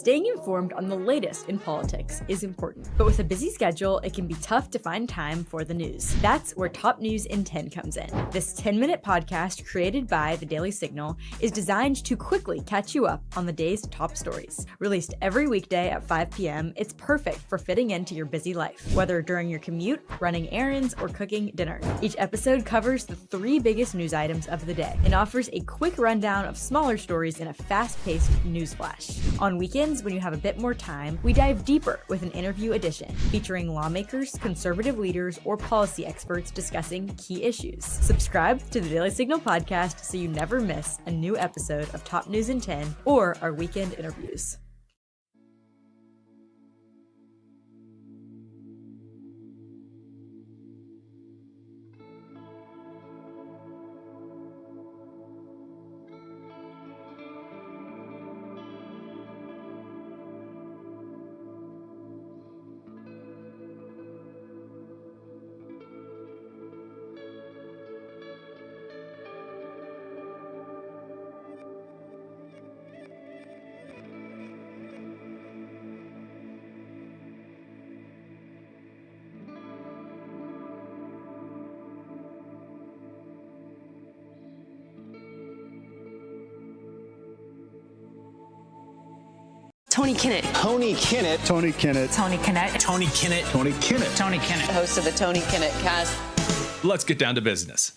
Staying informed on the latest in politics is important, but with a busy schedule, it can be tough to find time for the news. That's where Top News in 10 comes in. This 10-minute podcast created by The Daily Signal is designed to quickly catch you up on the day's top stories. Released every weekday at 5 p.m., it's perfect for fitting into your busy life, whether during your commute, running errands, or cooking dinner. Each episode covers the 3 biggest news items of the day and offers a quick rundown of smaller stories in a fast-paced news flash. On weekends, when you have a bit more time, we dive deeper with an interview edition featuring lawmakers, conservative leaders, or policy experts discussing key issues. Subscribe to the Daily Signal podcast so you never miss a new episode of Top News in 10 or our weekend interviews. Tony Kinnett. Tony Kinnett. Tony Kinnett. Tony Kinnett. Tony Kinnett. Tony Kinnett. Tony Kinnett. Host of the Tony Kinnett cast. Let's get down to business.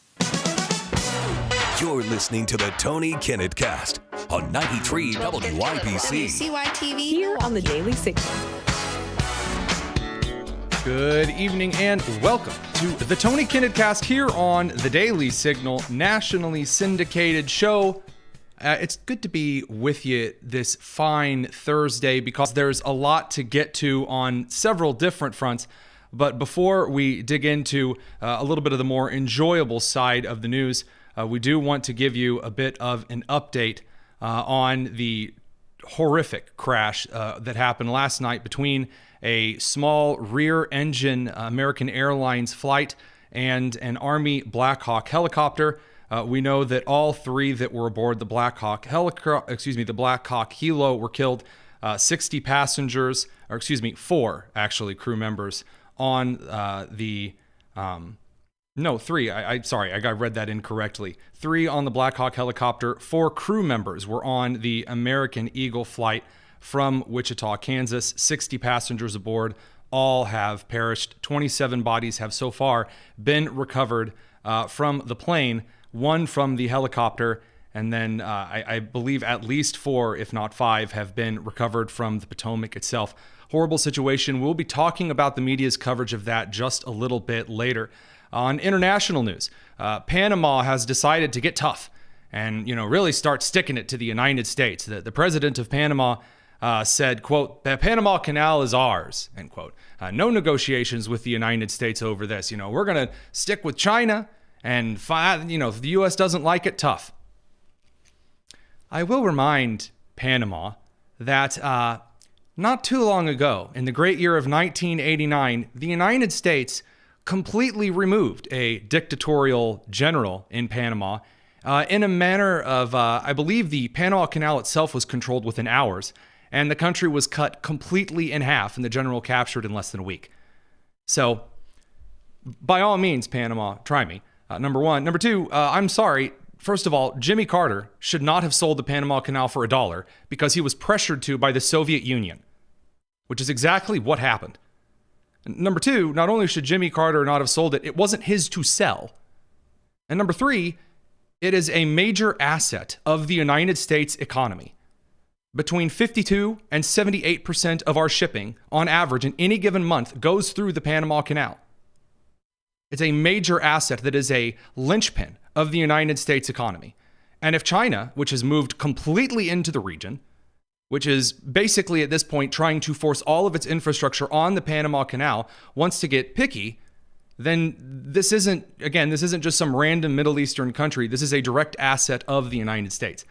You're listening to the Tony Kinnett cast on 93 WYPC. WCYTV. Here on the Daily Signal. Good evening and welcome to the Tony Kinnett cast here on the Daily Signal, nationally syndicated show. It's good to be with you this fine Thursday because there's a lot to get to on several different fronts. But before we dig into a little bit of the more enjoyable side of the news, we do want to give you a bit of an update on the horrific crash that happened last night between a small rear-engine American Airlines flight and an Army Black Hawk helicopter. We know that all 3 that were aboard the Black Hawk the Black Hawk Helo were killed. 60 passengers, 4 actually crew members on 3. I read that incorrectly. 3 on the Black Hawk helicopter. 4 crew members were on the American Eagle flight from Wichita, Kansas. 60 passengers aboard. All have perished. 27 bodies have so far been recovered from the plane. 1 from the helicopter, and then I believe at least 4, if not 5, have been recovered from the Potomac itself. Horrible situation. We'll be talking about the media's coverage of that just a little bit later. On international news, Panama has decided to get tough and, really start sticking it to the United States. The president of Panama said, quote, "The Panama Canal is ours," end quote. No negotiations with the United States over this. We're going to stick with China. And, if the U.S. doesn't like it, tough. I will remind Panama that not too long ago, in the great year of 1989, the United States completely removed a dictatorial general in Panama in a manner of, I believe the Panama Canal itself was controlled within hours, and the country was cut completely in half, and the general captured in less than a week. So, by all means, Panama, try me. Number 1. Number 2, I'm sorry. First of all, Jimmy Carter should not have sold the Panama Canal for $1 because he was pressured to by the Soviet Union, which is exactly what happened. Number 2, not only should Jimmy Carter not have sold it, it wasn't his to sell. And number 3, it is a major asset of the United States economy. Between 52 and 78% of our shipping, on average, in any given month, goes through the Panama Canal. It's a major asset that is a linchpin of the United States economy. And if China, which has moved completely into the region, which is basically at this point trying to force all of its infrastructure on the Panama Canal, wants to get picky, then this isn't just some random Middle Eastern country. This is a direct asset of the United States.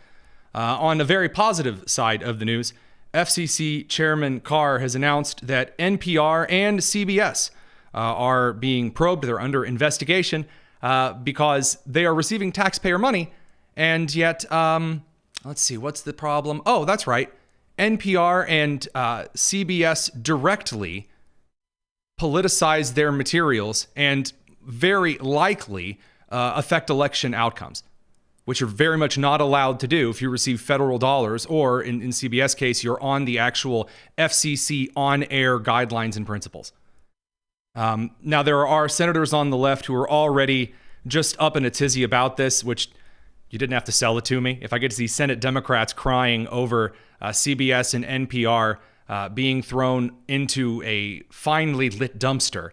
On the very positive side of the news, FCC Chairman Carr has announced that NPR and CBS are being probed. They're under investigation because they are receiving taxpayer money. And yet, let's see, what's the problem? Oh, that's right. NPR and CBS directly politicize their materials and very likely affect election outcomes, which are very much not allowed to do if you receive federal dollars, or in CBS case, you're on the actual FCC on-air guidelines and principles. Now, there are senators on the left who are already just up in a tizzy about this, which you didn't have to sell it to me. If I get to see Senate Democrats crying over CBS and NPR being thrown into a finely lit dumpster,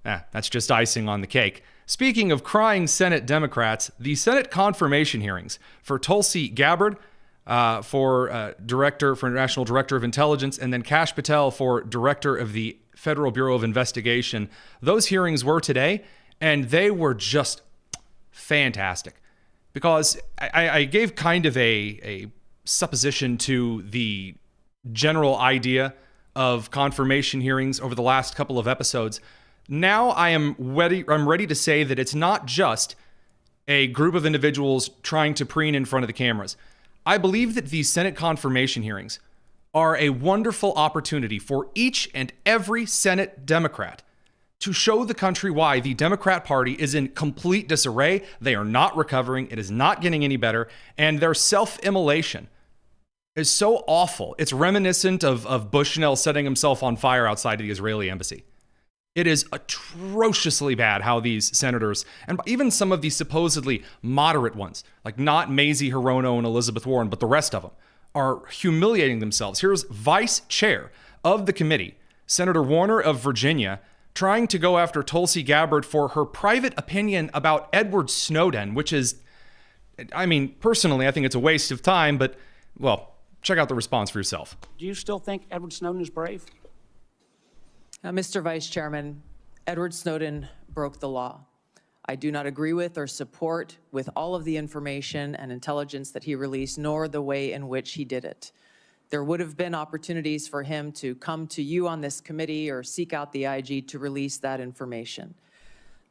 that's just icing on the cake. Speaking of crying Senate Democrats, the Senate confirmation hearings for Tulsi Gabbard for National Director of Intelligence, and then Kash Patel for Director of the Federal Bureau of Investigation, those hearings were today, and they were just fantastic. Because I gave kind of a supposition to the general idea of confirmation hearings over the last couple of episodes. Now I'm ready to say that it's not just a group of individuals trying to preen in front of the cameras. I believe that these Senate confirmation hearings are a wonderful opportunity for each and every Senate Democrat to show the country why the Democrat Party is in complete disarray. They are not recovering. It is not getting any better. And their self-immolation is so awful. It's reminiscent of Bushnell setting himself on fire outside of the Israeli embassy. It is atrociously bad how these senators, and even some of the supposedly moderate ones, like not Mazie Hirono and Elizabeth Warren, but the rest of them, are humiliating themselves. Here's Vice Chair of the committee, Senator Warner of Virginia, trying to go after Tulsi Gabbard for her private opinion about Edward Snowden, which is, I mean, personally, I think it's a waste of time, but, well, check out the response for yourself. Do you still think Edward Snowden is brave? Mr. Vice Chairman, Edward Snowden broke the law. I do not agree with or support with all of the information and intelligence that he released, nor the way in which he did it. There would have been opportunities for him to come to you on this committee or seek out the IG to release that information.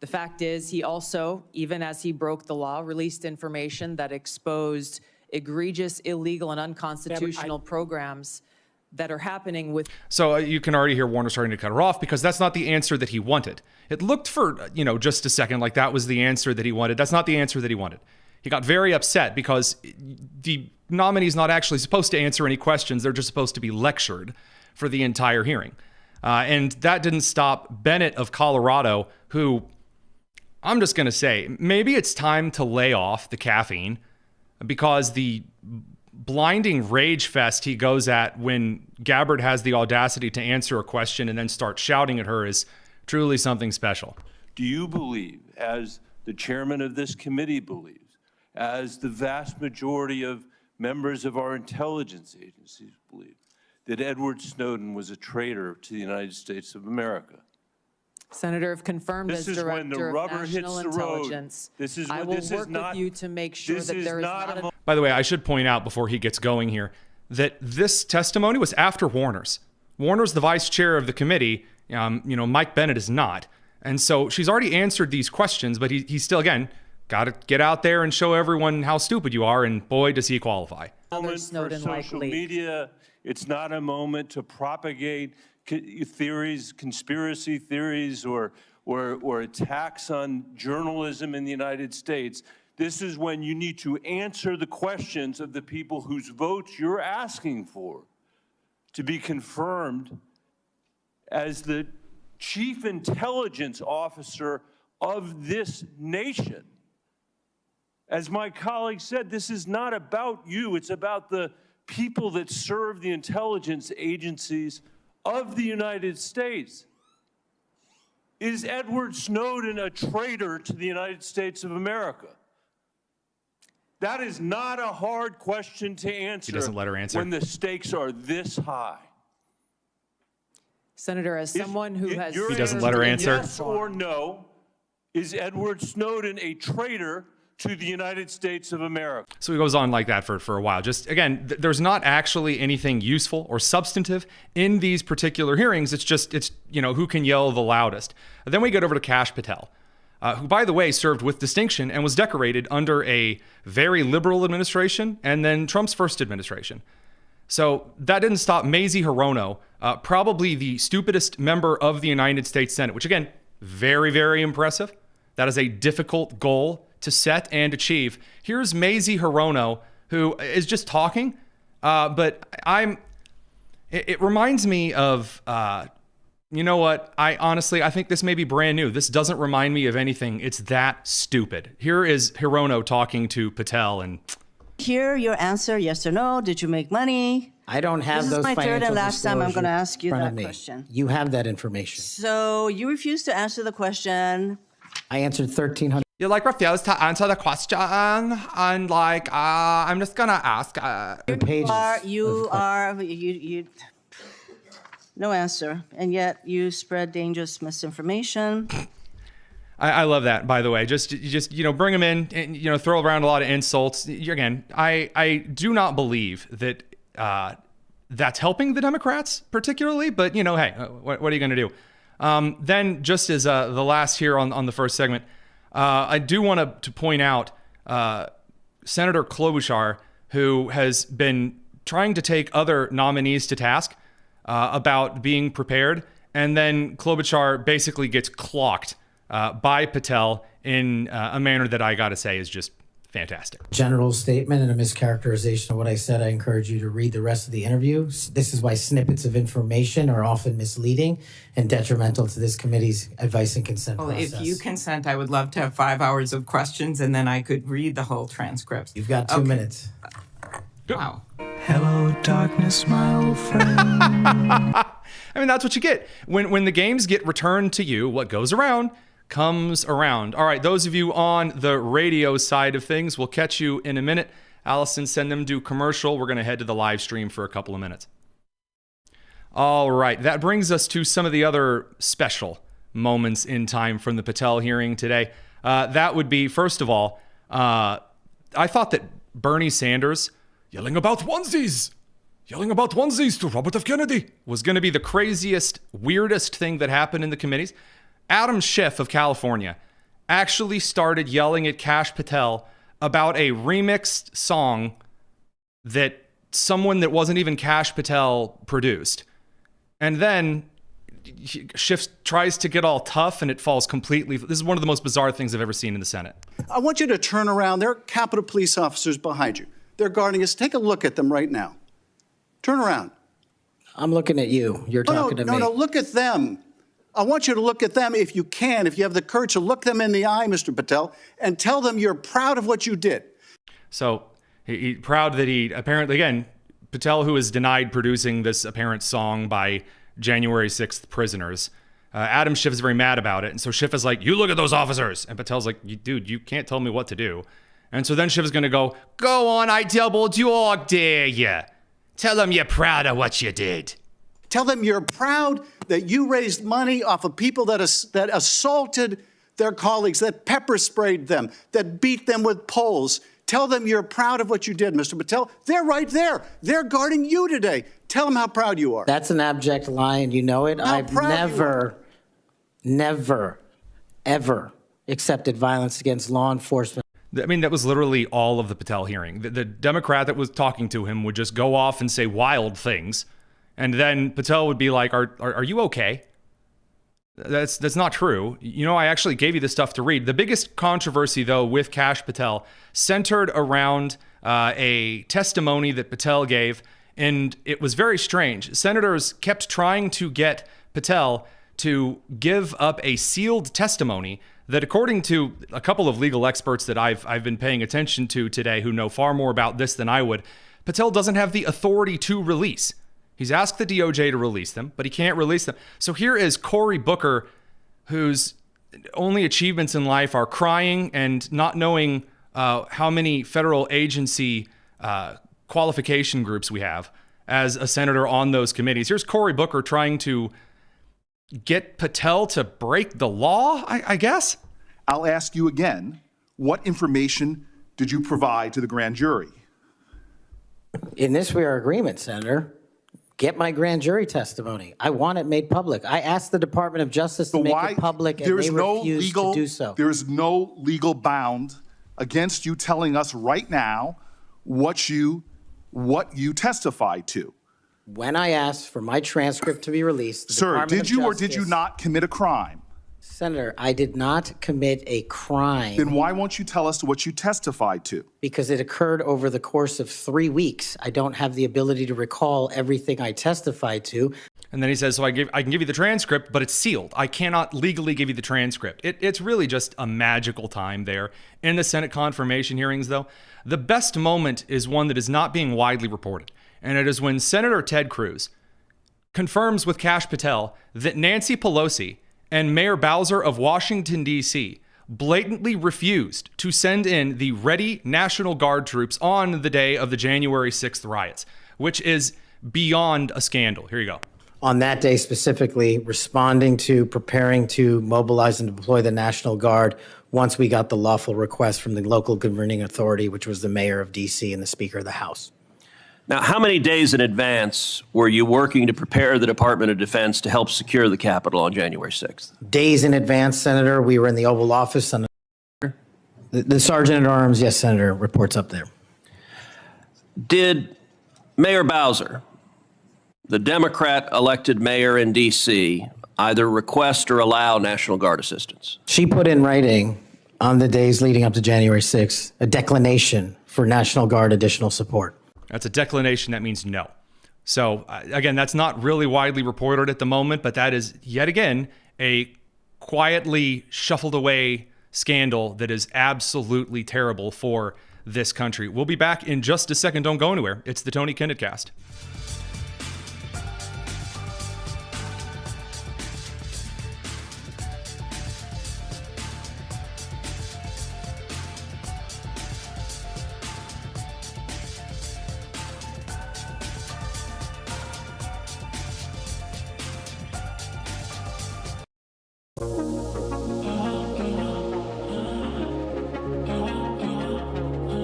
The fact is, he also, even as he broke the law, released information that exposed egregious, illegal, and unconstitutional programs that are happening with. So you can already hear Warner starting to cut her off, because that's not the answer that he wanted. It looked for, just a second like that was the answer that he wanted. That's not the answer that he wanted. He got very upset because the nominee's not actually supposed to answer any questions. They're just supposed to be lectured for the entire hearing. And that didn't stop Bennett of Colorado, who, I'm just going to say, maybe it's time to lay off the caffeine, because the blinding rage fest he goes at when Gabbard has the audacity to answer a question and then start shouting at her is truly something special. Do you believe, as the chairman of this committee believes, as the vast majority of members of our intelligence agencies believe, that Edward Snowden was a traitor to the United States of America? Senator, if confirmed as Director of National Intelligence, I will work with you to make sure that there is not a... By the way, I should point out before he gets going here that this testimony was after Warner's. Warner's the vice chair of the committee. Mike Bennett is not. And so she's already answered these questions, but he's still, again, got to get out there and show everyone how stupid you are, and boy, does he qualify. Snowden for social media, it's not a moment to propagate theories, conspiracy theories, or attacks on journalism in the United States. This is when you need to answer the questions of the people whose votes you're asking for to be confirmed as the chief intelligence officer of this nation. As my colleague said, this is not about you. It's about the people that serve the intelligence agencies of the United States. Is Edward Snowden a traitor to the United States of America? That is not a hard question to answer. He doesn't let her answer when the stakes are this high. Senator, as someone who has... He doesn't let her answer. Yes or no, is Edward Snowden a traitor to the United States of America? So he goes on like that for a while. Just, again, there's not actually anything useful or substantive in these particular hearings. It's who can yell the loudest. And then we get over to Kash Patel, who, by the way, served with distinction and was decorated under a very liberal administration and then Trump's first administration. So that didn't stop Mazie Hirono, probably the stupidest member of the United States Senate, which again, very, very impressive. That is a difficult goal to set and achieve. Here's Mazie Hirono, who is just talking, but it reminds me of, you know what? I think this may be brand new. This doesn't remind me of anything. It's that stupid. Here is Hirono talking to Patel and... Hear your answer, yes or no. Did you make money? I don't have those financial disclosures. This is my third and last time I'm going to ask you that question. You have that information. So you refuse to answer the question. I answered 1,300. You refuse to answer the question, and I'm just gonna ask. No answer, and yet you spread dangerous misinformation. I love that, by the way. Just bring them in and throw around a lot of insults. Again, I do not believe that that's helping the Democrats particularly, but hey, what are you going to do? Then just as the last here on the first segment, I do want to point out Senator Klobuchar, who has been trying to take other nominees to task about being prepared, and then Klobuchar basically gets clocked by Patel in a manner that I got to say is just fantastic. General statement and a mischaracterization of what I said. I encourage you to read the rest of the interview. This is why snippets of information are often misleading and detrimental to this committee's advice and consent process. If you consent, I would love to have 5 hours of questions, and then I could read the whole transcript. You've got 2 minutes. Wow. Hello, darkness, my old friend. I mean, that's what you get. When the games get returned to you, what goes around comes around. All right, those of you on the radio side of things, we'll catch you in a minute. Allison, send them to commercial. We're going to head to the live stream for a couple of minutes. All right, that brings us to some of the other special moments in time from the Patel hearing today. That would be, first of all, I thought that Bernie Sanders yelling about onesies to Robert F. Kennedy was going to be the craziest, weirdest thing that happened in the committees. Adam Schiff of California actually started yelling at Kash Patel about a remixed song that someone that wasn't even Kash Patel produced. And then Schiff tries to get all tough and it falls completely. This is one of the most bizarre things I've ever seen in the Senate. I want you to turn around. There are Capitol Police officers behind you. They're guarding us. Take a look at them right now. Turn around. I'm looking at you. You're talking to me. No, look at them. I want you to look at them if you can, if you have the courage to look them in the eye, Mr. Patel, and tell them you're proud of what you did. So he's proud that he apparently, again, Patel, who is denied producing this apparent song by January 6th prisoners, Adam Schiff is very mad about it. And so Schiff is like, you look at those officers. And Patel's like, dude, you can't tell me what to do. And so then Schiff is going to go on, I doubled you all, dare ya. Tell them you're proud of what you did. Tell them you're proud that you raised money off of people that assaulted their colleagues, that pepper sprayed them, that beat them with poles. Tell them you're proud of what you did, Mr. Patel. They're right there. They're guarding you today. Tell them how proud you are. That's an abject lie, and you know it. I've never, ever accepted violence against law enforcement. I mean, that was literally all of the Patel hearing. The Democrat that was talking to him would just go off and say wild things. And then Patel would be like, are you okay? That's not true. I actually gave you this stuff to read. The biggest controversy, though, with Kash Patel centered around a testimony that Patel gave, and it was very strange. Senators kept trying to get Patel to give up a sealed testimony that, according to a couple of legal experts that I've been paying attention to today who know far more about this than I would, Patel doesn't have the authority to release. He's asked the DOJ to release them, but he can't release them. So here is Cory Booker, whose only achievements in life are crying and not knowing how many federal agency qualification groups we have as a senator on those committees. Here's Cory Booker trying to get Patel to break the law, I guess. I'll ask you again, what information did you provide to the grand jury? In this, we are in agreement, Senator. Get my grand jury testimony. I want it made public. I asked the Department of Justice to make it public, and they refused to do so. There is no legal bound against you telling us right now what you what you testified to. When I asked for my transcript to be released, the Sir, Department did of you or did you Justice- not commit a crime? Senator, I did not commit a crime. Then why won't you tell us what you testified to? Because it occurred over the course of 3 weeks. I don't have the ability to recall everything I testified to. And then he says, so I can give you the transcript, but it's sealed. I cannot legally give you the transcript. It's really just a magical time there. In the Senate confirmation hearings, though, the best moment is one that is not being widely reported. And it is when Senator Ted Cruz confirms with Kash Patel that Nancy Pelosi and Mayor Bowser of Washington, D.C. blatantly refused to send in the ready National Guard troops on the day of the January 6th riots, which is beyond a scandal. Here you go. On that day specifically, responding to preparing to mobilize and deploy the National Guard once we got the lawful request from the local governing authority, which was the mayor of D.C. and the Speaker of the House. Now, how many days in advance were you working to prepare the Department of Defense to help secure the Capitol on January 6th? Days in advance, Senator. We were in the Oval Office. On the Sergeant at Arms, yes, Senator, reports up there. Did Mayor Bowser, the Democrat-elected mayor in D.C., either request or allow National Guard assistance? She put in writing on the days leading up to January 6th a declination for National Guard additional support. That's a declination. That means no. So again, that's not really widely reported at the moment, but that is yet again a quietly shuffled away scandal that is absolutely terrible for this country. We'll be back in just a second. Don't go anywhere. It's the Tony Kinnett Cast.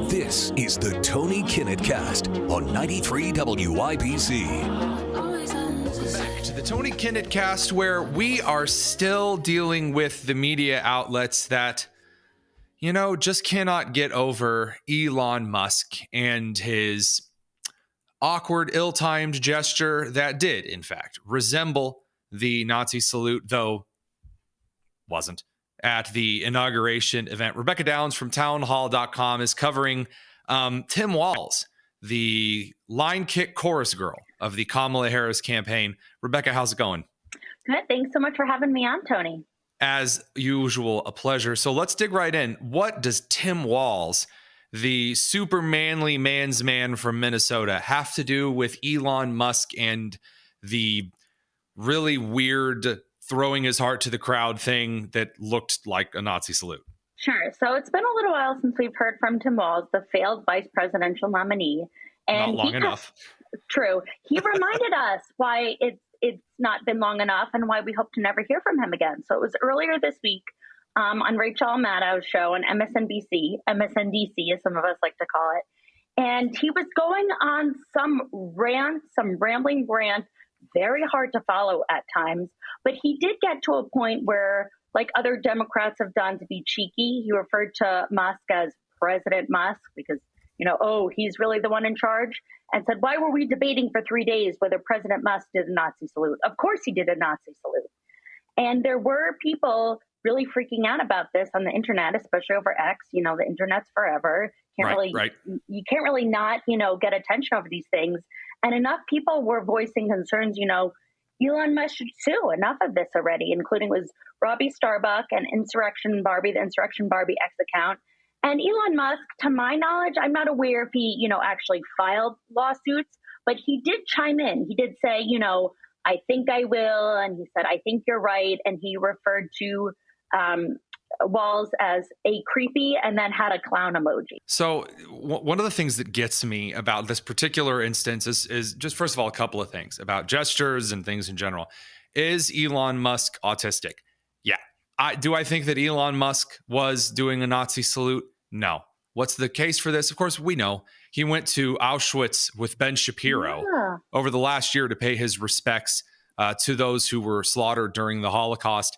This is the Tony Kinnett Cast on 93 WIPC. Back to the Tony Kinnett Cast, where we are still dealing with the media outlets that, just cannot get over Elon Musk and his awkward, ill-timed gesture that did, in fact, resemble the Nazi salute, though wasn't, at the inauguration event. Rebecca Downs from townhall.com is covering Tim Walz, the line kick chorus girl of the Kamala Harris campaign. Rebecca, how's it going? Good. Thanks so much for having me on, Tony. As usual, a pleasure. So let's dig right in. What does Tim Walz, the super manly man's man from Minnesota, have to do with Elon Musk and the really weird throwing his heart to the crowd thing that looked like a Nazi salute? Sure. So it's been a little while since we've heard from Tim Walz, the failed vice presidential nominee. And not long enough. True. He reminded us why it's not been long enough and why we hope to never hear from him again. So it was earlier this week on Rachel Maddow's show on MSNBC, as some of us like to call it. And he was going on some rambling rant, very hard to follow at times. But he did get to a point where, like other Democrats have done to be cheeky, he referred to Musk as President Musk because, he's really the one in charge, and said, why were we debating for 3 days whether President Musk did a Nazi salute? Of course he did a Nazi salute. And there were people really freaking out about this on the internet, especially over X. The internet's forever. You can't really not, get attention over these things. And enough people were voicing concerns, Elon Musk should sue. Enough of this already, including was Robbie Starbuck and Insurrection Barbie, the Insurrection Barbie X account. And Elon Musk, to my knowledge, I'm not aware if he, actually filed lawsuits, but he did chime in. He did say, I think I will. And he said, I think you're right. And he referred to Walz as a creepy and then had a clown emoji. So one of the things that gets me about this particular instance is just, first of all, a couple of things about gestures and things in general. Is Elon Musk autistic? Yeah. Do I think that Elon Musk was doing a Nazi salute? No. What's the case for this? Of course, we know he went to Auschwitz with Ben Shapiro over the last year to pay his respects to those who were slaughtered during the Holocaust.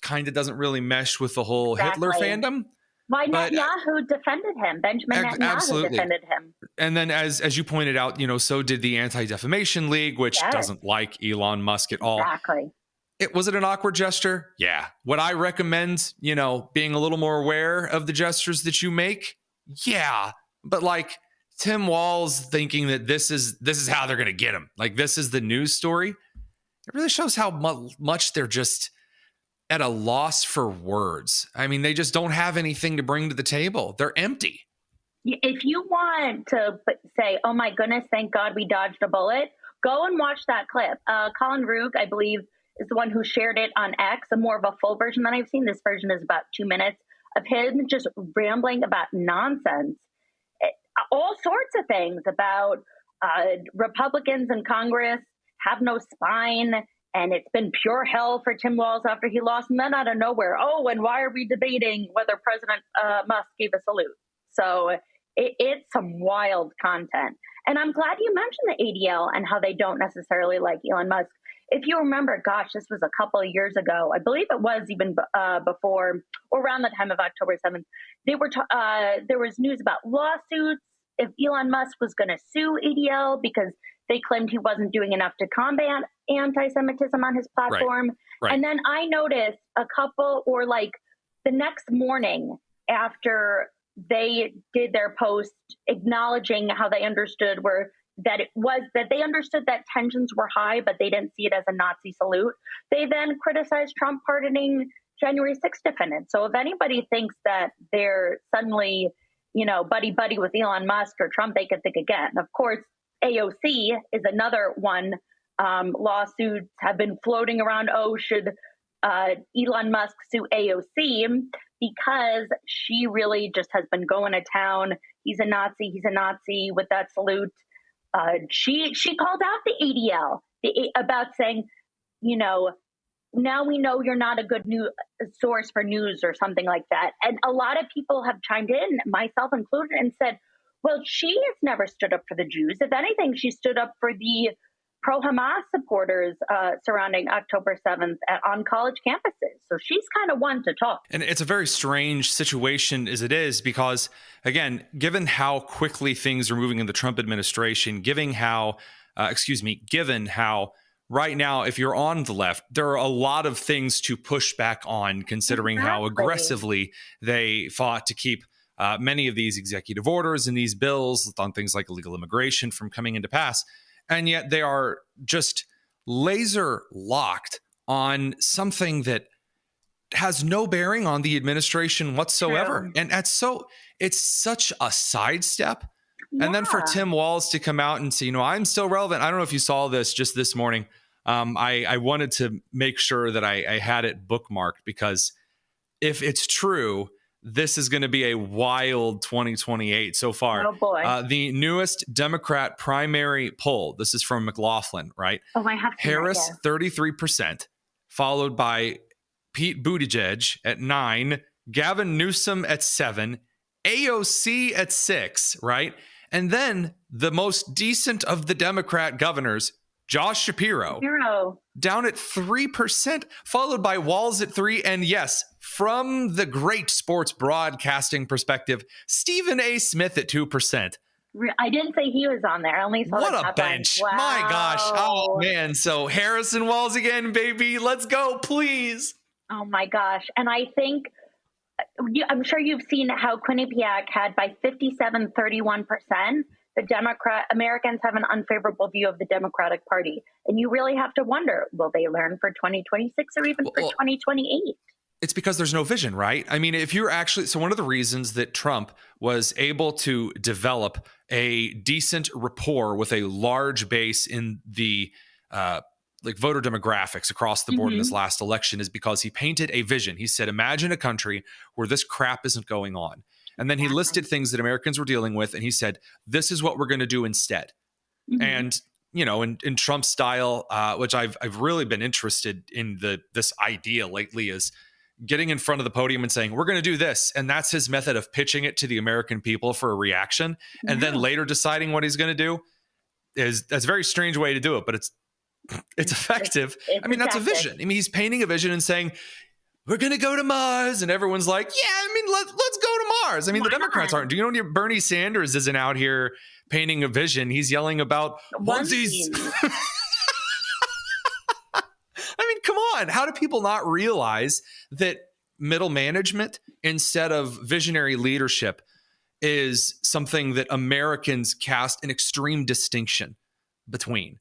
Kind of doesn't really mesh with the whole Hitler fandom. Why Netanyahu defended him? Benjamin Netanyahu defended him. And then as you pointed out, so did the Anti-Defamation League, which doesn't like Elon Musk at all. Exactly. Was it an awkward gesture? Yeah. Would I recommend, being a little more aware of the gestures that you make? Yeah. But like Tim Walz thinking that this is how they're going to get him. Like this is the news story. It really shows how much they're just at a loss for words. I mean, they just don't have anything to bring to the table. They're empty. If you want to say, oh my goodness, thank God we dodged a bullet, go and watch that clip. Colin Roog, I believe, is the one who shared it on X, a more of a full version than I've seen. This version is about 2 minutes of him just rambling about nonsense. All sorts of things about Republicans in Congress have no spine, and it's been pure hell for Tim Walz after he lost. And then out of nowhere, and why are we debating whether President Musk gave a salute? So it's some wild content. And I'm glad you mentioned the ADL and how they don't necessarily like Elon Musk. If you remember, gosh, this was a couple of years ago. I believe it was even before or around the time of October 7th. There was news about lawsuits if Elon Musk was going to sue ADL because they claimed he wasn't doing enough to combat anti-Semitism on his platform. Right. And then I noticed the next morning after they did their post acknowledging how they understood that they understood that tensions were high, but they didn't see it as a Nazi salute. They then criticized Trump pardoning January 6th defendants. So if anybody thinks that they're suddenly, buddy with Elon Musk or Trump, they can think again. Of course, AOC is another one. Lawsuits have been floating around. Should Elon Musk sue AOC? Because she really just has been going to town. He's a Nazi with that salute. She called out the ADL about saying, now we know you're not a good source for news or something like that. And a lot of people have chimed in, myself included, and said, well, she has never stood up for the Jews. If anything, she stood up for the pro-Hamas supporters surrounding October 7th on college campuses. So she's kind of one to talk. And it's a very strange situation as it is because, again, given how quickly things are moving in the Trump administration, given how right now, if you're on the left, there are a lot of things to push back on, considering how aggressively they fought to keep many of these executive orders and these bills on things like illegal immigration from coming into pass. And yet they are just laser locked on something that has no bearing on the administration whatsoever. True. And it's such a sidestep. Yeah. And then for Tim Walz to come out and say, I'm still relevant. I don't know if you saw this just this morning. I wanted to make sure that I had it bookmarked because if it's true, this is going to be a wild 2028 so far. Oh, boy. The newest Democrat primary poll, this is from McLaughlin, right? Oh, I have to Harris, 33%, followed by Pete Buttigieg at 9%, Gavin Newsom at 7%, AOC at 6%, right? And then the most decent of the Democrat governors, Josh Shapiro, down at 3%, followed by Walz at 3%. And yes, from the great sports broadcasting perspective, Stephen A. Smith at 2%. I didn't say he was on there. I only saw what the a top bench. Wow. My gosh. Oh, man. So Harris and Walz again, baby. Let's go, please. Oh, my gosh. And I think, I'm sure you've seen how Quinnipiac had by 57-31%. The Americans have an unfavorable view of the Democratic Party. And you really have to wonder, will they learn for 2026 or even for 2028? It's because there's no vision, right? I mean, if you're actually, so one of the reasons that Trump was able to develop a decent rapport with a large base in the voter demographics across the board in this last election is because he painted a vision. He said, imagine a country where this crap isn't going on. And then he listed things that Americans were dealing with. And he said, this is what we're going to do instead. And, in Trump style, which I've really been interested in this idea lately is getting in front of the podium and saying, we're going to do this. And that's his method of pitching it to the American people for a reaction. And then later deciding what he's going to do that's a very strange way to do it, but it's effective. That's a vision. I mean, he's painting a vision and saying, we're going to go to Mars. And everyone's like, yeah, I mean, let's go to Mars. I mean, the Democrats aren't. Do you know Bernie Sanders isn't out here painting a vision? He's yelling about onesies. I mean, come on. How do people not realize that middle management instead of visionary leadership is something that Americans cast an extreme distinction between?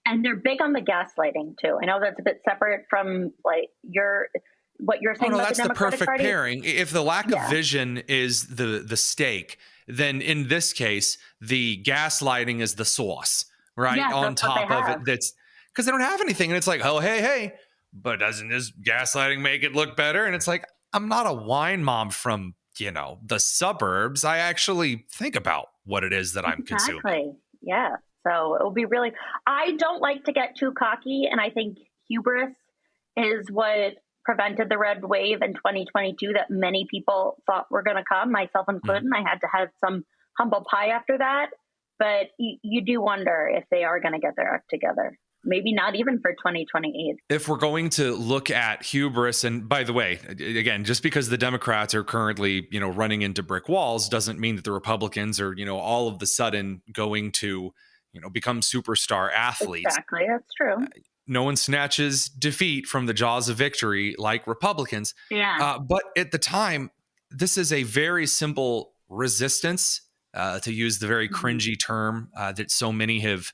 And they're big on the gaslighting too. I know that's a bit separate from like what you're saying. Oh, no, about that's the Democratic perfect Party. pairing. If the lack of vision is the steak, then in this case, the gaslighting is the sauce, right? Yes, on that's what top they of have. it. That's because they don't have anything. And it's like, oh, hey, but doesn't this gaslighting make it look better? And it's like, I'm not a wine mom from, the suburbs. I actually think about what it is that I'm consuming. Exactly. Yeah. So it will be really, I don't like to get too cocky. And I think hubris is what prevented the red wave in 2022 that many people thought were going to come, myself included. I had to have some humble pie after that. But you do wonder if they are going to get their act together. Maybe not even for 2028. If we're going to look at hubris, and by the way, again, just because the Democrats are currently, running into brick walls doesn't mean that the Republicans are, all of the sudden going to, become superstar athletes. Exactly. That's true. No one snatches defeat from the jaws of victory like Republicans. Yeah. But at the time, this is a very simple resistance, to use the very cringy term that so many have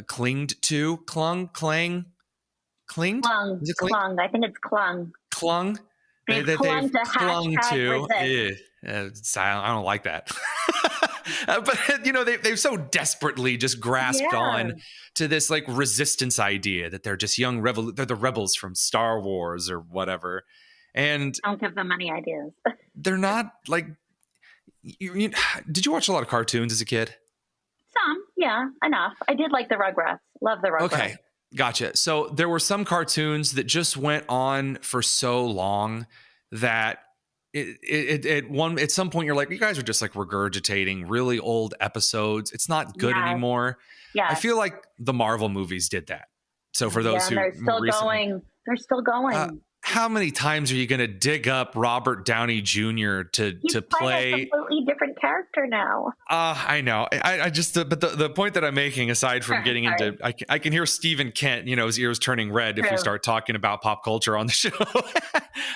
clunged. Is it clinged? Clung. I think it's clung. Clung. They've clung to hashtag resist. I don't like that. But they've so desperately just grasped on to this like resistance idea that they're just young they're the rebels from Star Wars or whatever. And don't give them any ideas. They're not like. Did you watch a lot of cartoons as a kid? Some, yeah, enough. I did like the Rugrats. Love the Rugrats. Okay, gotcha. So there were some cartoons that just went on for so long that at some point you're like, you guys are just like regurgitating really old episodes. It's not good anymore. Yeah, I feel like the Marvel movies did that. So for those who they're still going. They're still going. How many times are you going to dig up Robert Downey Jr. to play a completely different character now? I know. I just, but the point that I'm making, aside from getting into, I can hear Stephen Kent, his ears turning red if we start talking about pop culture on the show.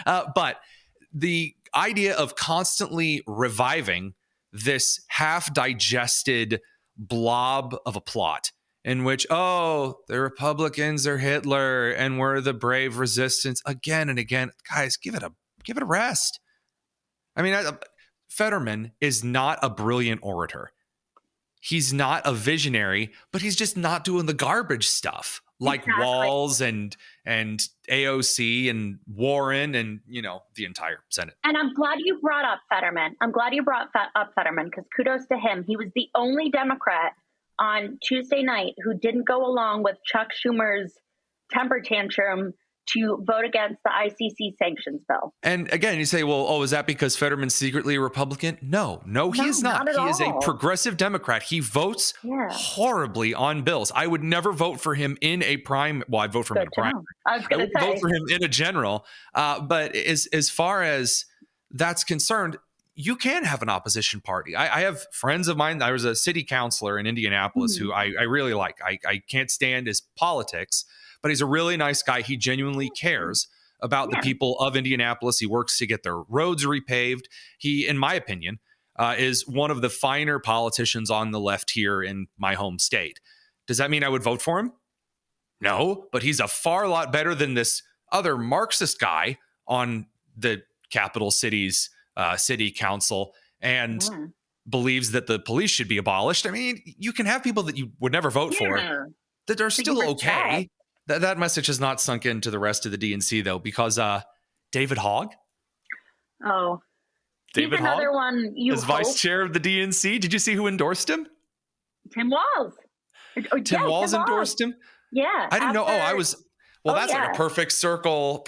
But the idea of constantly reviving this half-digested blob of a plot in which, the Republicans are Hitler and we're the brave resistance again and again. Guys, give it a rest. I mean, Fetterman is not a brilliant orator. He's not a visionary, but he's just not doing the garbage stuff like Walz and AOC and Warren and, the entire Senate. And I'm glad you brought up Fetterman. Because kudos to him. He was the only Democrat on Tuesday night who didn't go along with Chuck Schumer's temper tantrum to vote against the ICC sanctions bill. And again, you say, well, is that because Fetterman's secretly a Republican? No, he is not. He is a progressive Democrat. He votes horribly on bills. I would never vote for him in a prime. Well, I'd vote for him in a prime. I would vote for him in a general. But as far as that's concerned, you can have an opposition party. I have friends of mine. I was a city councilor in Indianapolis who I really like. I can't stand his politics, but he's a really nice guy. He genuinely cares about the people of Indianapolis. He works to get their roads repaved. He, in my opinion, is one of the finer politicians on the left here in my home state. Does that mean I would vote for him? No, but he's a far lot better than this other Marxist guy on the capital city's city council and believes that the police should be abolished. I mean, you can have people that you would never vote for that are still okay. That message has not sunk into the rest of the DNC though, because David Hogg. Oh, David Hogg, another one. As vice chair of the DNC. Did you see who endorsed him? Tim Walz. Tim Walz endorsed him. Yeah, I didn't know. I was. Well, that's like a perfect circle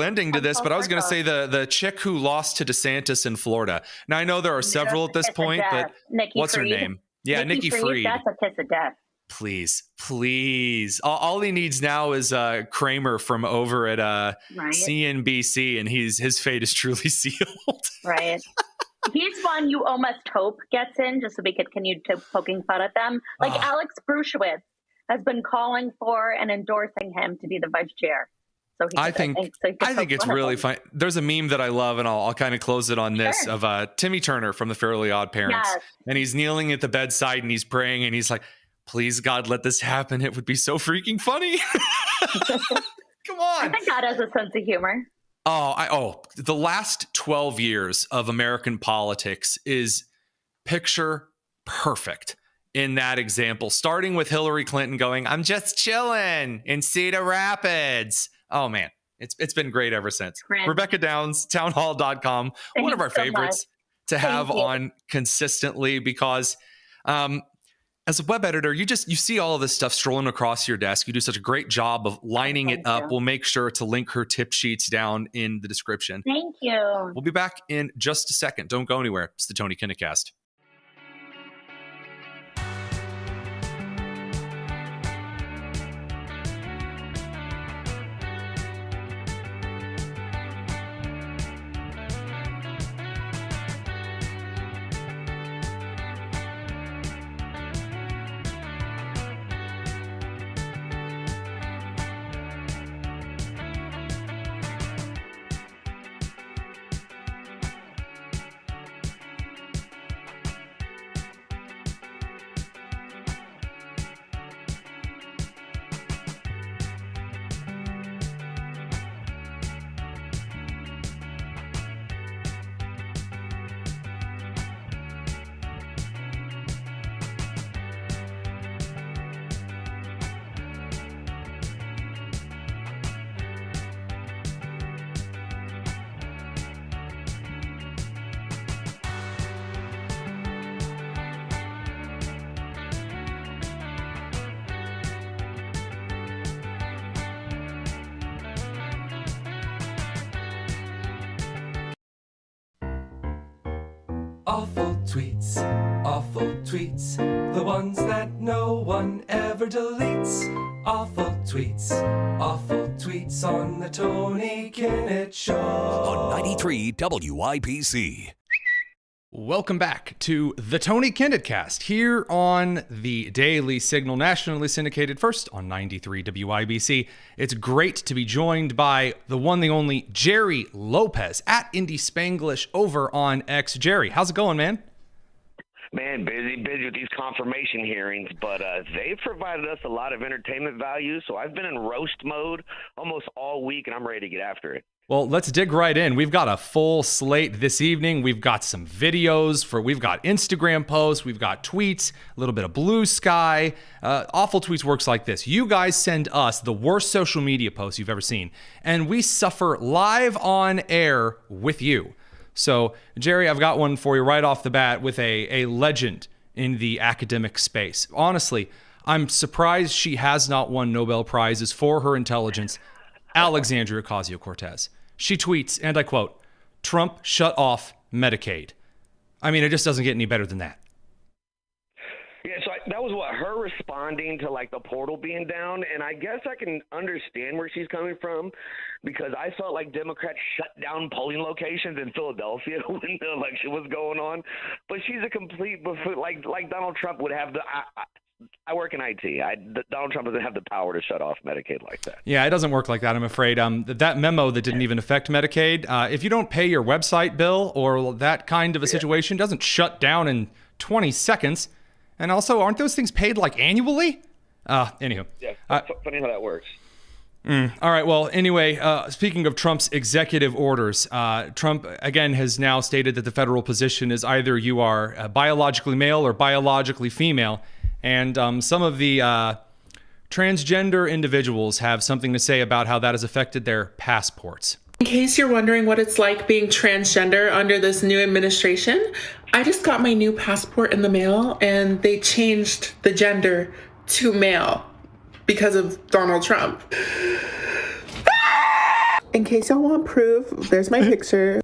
ending to this. But I was going to say the chick who lost to DeSantis in Florida. Now, I know there are several at this point, but what's her name? Yeah, Nikki Fried. That's a kiss of death. please. All he needs now is Kramer from over at CNBC, and his fate is truly sealed. Right. He's one you almost hope gets in just so we could continue poking fun at them. Like Alex Bruchwitz has been calling for and endorsing him to be the vice chair. So I think it's really fun. There's a meme that I love, and I'll kind of close it on this of Timmy Turner from the Fairly Odd Parents. Yes. And he's kneeling at the bedside and he's praying and he's like, please, God, let this happen. It would be so freaking funny. Come on. I think God has a sense of humor. The last 12 years of American politics is picture perfect in that example, starting with Hillary Clinton going, I'm just chilling in Cedar Rapids. Oh, man, it's been great ever since. Right. Rebecca Downs, townhall.com, one of our favorites to have on consistently because as a web editor, you see all of this stuff strolling across your desk. You do such a great job of lining it up. We'll make sure to link her tip sheets down in the description. Thank you. We'll be back in just a second. Don't go anywhere. It's the Tony Kinnett Cast. Awful tweets, the ones that no one ever deletes. Awful tweets on the Tony Kinnett Show. On 93 WIPC. Welcome back to the Tony Kinnett Cast here on the Daily Signal, nationally syndicated first on 93 WIBC. It's great to be joined by the one, the only Jerry Lopez at Indie Spanglish over on X. Jerry, how's it going, man? Man, busy with these confirmation hearings, but they've provided us a lot of entertainment value, so I've been in roast mode almost all week, and I'm ready to get after it. Well, let's dig right in. We've got a full slate this evening. We've got some videos we've got Instagram posts, we've got tweets, a little bit of blue sky. Awful Tweets works like this. You guys send us the worst social media posts you've ever seen, and we suffer live on air with you. So, Jerry, I've got one for you right off the bat with a legend in the academic space. Honestly, I'm surprised she has not won Nobel Prizes for her intelligence. Alexandria Ocasio-Cortez. She tweets, and I quote, "Trump shut off Medicaid." I mean, it just doesn't get any better than that. Yeah, so that was her responding to like the portal being down, and I guess I can understand where she's coming from because I felt like Democrats shut down polling locations in Philadelphia when the election was going on. But she's a complete buffoon, like Donald Trump would have the. I work in IT. Donald Trump doesn't have the power to shut off Medicaid like that. Yeah, it doesn't work like that, I'm afraid. That memo that didn't even affect Medicaid, if you don't pay your website bill or that kind of a situation, doesn't shut down in 20 seconds. And also, aren't those things paid like annually? Anywho. Yeah, funny how that works. All right. Well, anyway, speaking of Trump's executive orders, Trump, again, has now stated that the federal position is either you are biologically male or biologically female. And some of the transgender individuals have something to say about how that has affected their passports. In case you're wondering what it's like being transgender under this new administration, I just got my new passport in the mail and they changed the gender to male because of Donald Trump. In case y'all want proof, there's my picture.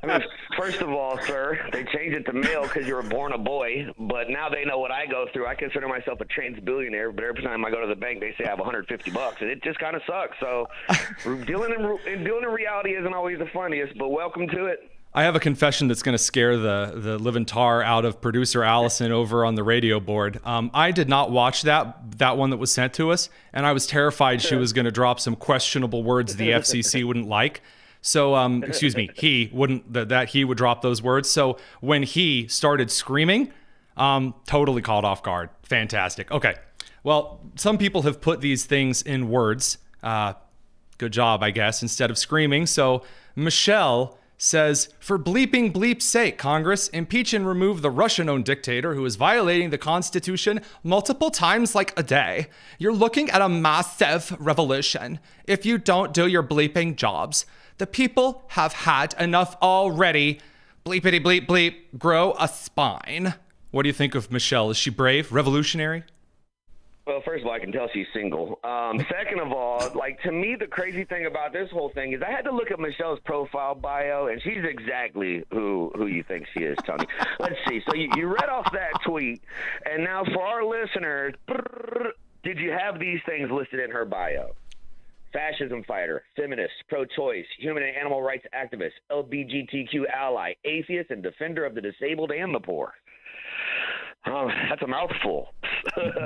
I mean, First of all, sir, they changed it to male because you were born a boy, but now they know what I go through. I consider myself a trans billionaire, but every time I go to the bank, they say I have $150, and it just kind of sucks. So dealing in reality isn't always the funniest, but welcome to it. I have a confession that's going to scare the living tar out of producer Allison over on the radio board. I did not watch that one that was sent to us, and I was terrified she was going to drop some questionable words the FCC wouldn't like. So, excuse me, he would drop those words. So when he started screaming, totally caught off guard. Fantastic. Okay. Well, some people have put these things in words. Good job, I guess, instead of screaming. So Michelle says, for bleeping bleep's sake, Congress, impeach and remove the Russian-owned dictator who is violating the Constitution multiple times like a day. You're looking at a massive revolution if you don't do your bleeping jobs. The people have had enough already. Bleepity bleep bleep, grow a spine. What do you think of Michelle? Is she brave, revolutionary? Well, first of all, I can tell she's single. Second of all, like, to me, the crazy thing about this whole thing is I had to look at Michelle's profile bio, and she's exactly who you think she is, Tony. Let's see. So you read off that tweet, and now for our listeners, did you have these things listed in her bio? Fascism fighter, feminist, pro-choice, human and animal rights activist, LGBTQ ally, atheist, and defender of the disabled and the poor. Oh, that's a mouthful.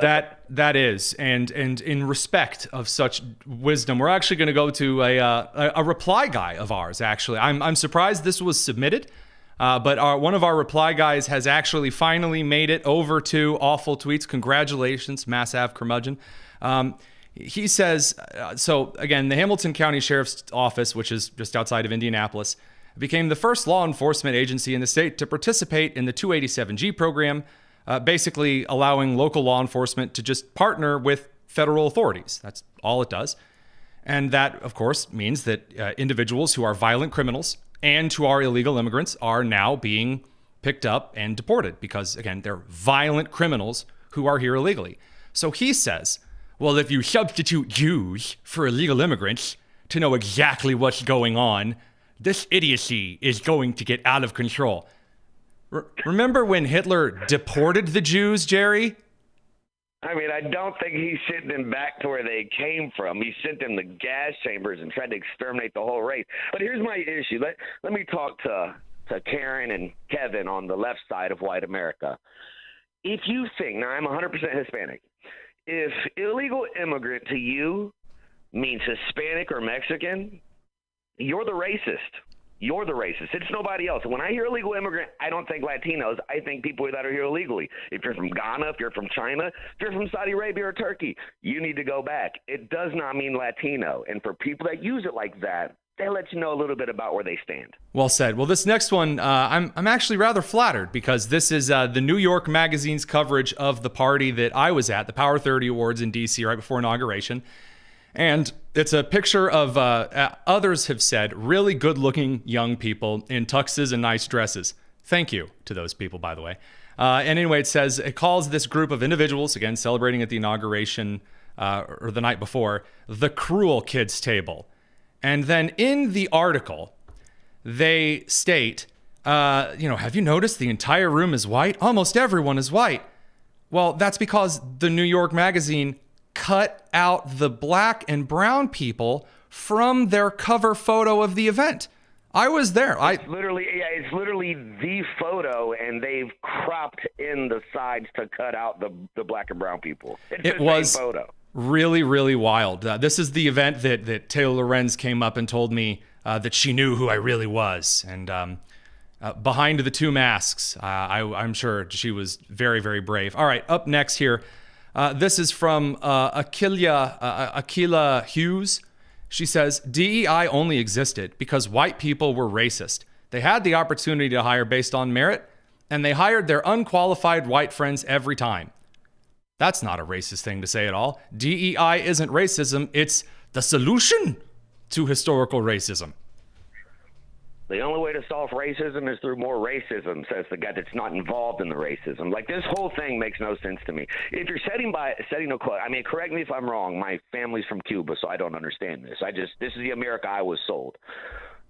that is, and in respect of such wisdom, we're actually going to go to a reply guy of ours. Actually, I'm surprised this was submitted, but one of our reply guys has actually finally made it over to Awful Tweets. Congratulations, Mass Ave curmudgeon. He says, so again, the Hamilton County Sheriff's Office, which is just outside of Indianapolis, became the first law enforcement agency in the state to participate in the 287G program. Basically allowing local law enforcement to just partner with federal authorities. That's all it does. And that, of course, means that individuals who are violent criminals and who are illegal immigrants are now being picked up and deported because, again, they're violent criminals who are here illegally. So he says, well, if you substitute Jews for illegal immigrants to know exactly what's going on, this idiocy is going to get out of control. Remember when Hitler deported the Jews, Jerry? I mean, I don't think he sent them back to where they came from. He sent them to gas chambers and tried to exterminate the whole race. But here's my issue. Let me talk to Karen and Kevin on the left side of white America. If you think, now I'm 100% Hispanic, if illegal immigrant to you means Hispanic or Mexican, you're the racist. You're the racist. It's nobody else. When I hear illegal immigrant, I don't think Latinos. I think people that are here illegally. If you're from Ghana, if you're from China, if you're from Saudi Arabia or Turkey, you need to go back. It does not mean Latino. And for people that use it like that, they let you know a little bit about where they stand. Well said. Well, this next one, I'm actually rather flattered because this is the New York Magazine's coverage of the party that I was at, the Power 30 Awards in D.C. right before inauguration. And it's a picture of, others have said, really good-looking young people in tuxes and nice dresses. Thank you to those people, by the way. And anyway, it calls this group of individuals, again, celebrating at the inauguration or the night before, the cruel kids table. And then in the article, they state, have you noticed the entire room is white? Almost everyone is white. Well, that's because the New York Magazine cut out the black and brown people from their cover photo of the event. I was there. It's literally the photo, and they've cropped in the sides to cut out the black and brown people. It was same photo. Really, really wild. This is the event that Taylor Lorenz came up and told me that she knew who I really was. And behind the two masks, I'm sure she was very, very brave. All right, up next here. This is from Aquila Hughes. She says, DEI only existed because white people were racist. They had the opportunity to hire based on merit, and they hired their unqualified white friends every time. That's not a racist thing to say at all. DEI isn't racism. It's the solution to historical racism. The only way to solve racism is through more racism, says the guy that's not involved in the racism. Like, this whole thing makes no sense to me. If you're setting a quote, I mean, correct me if I'm wrong. My family's from Cuba, so I don't understand this. This is the America I was sold.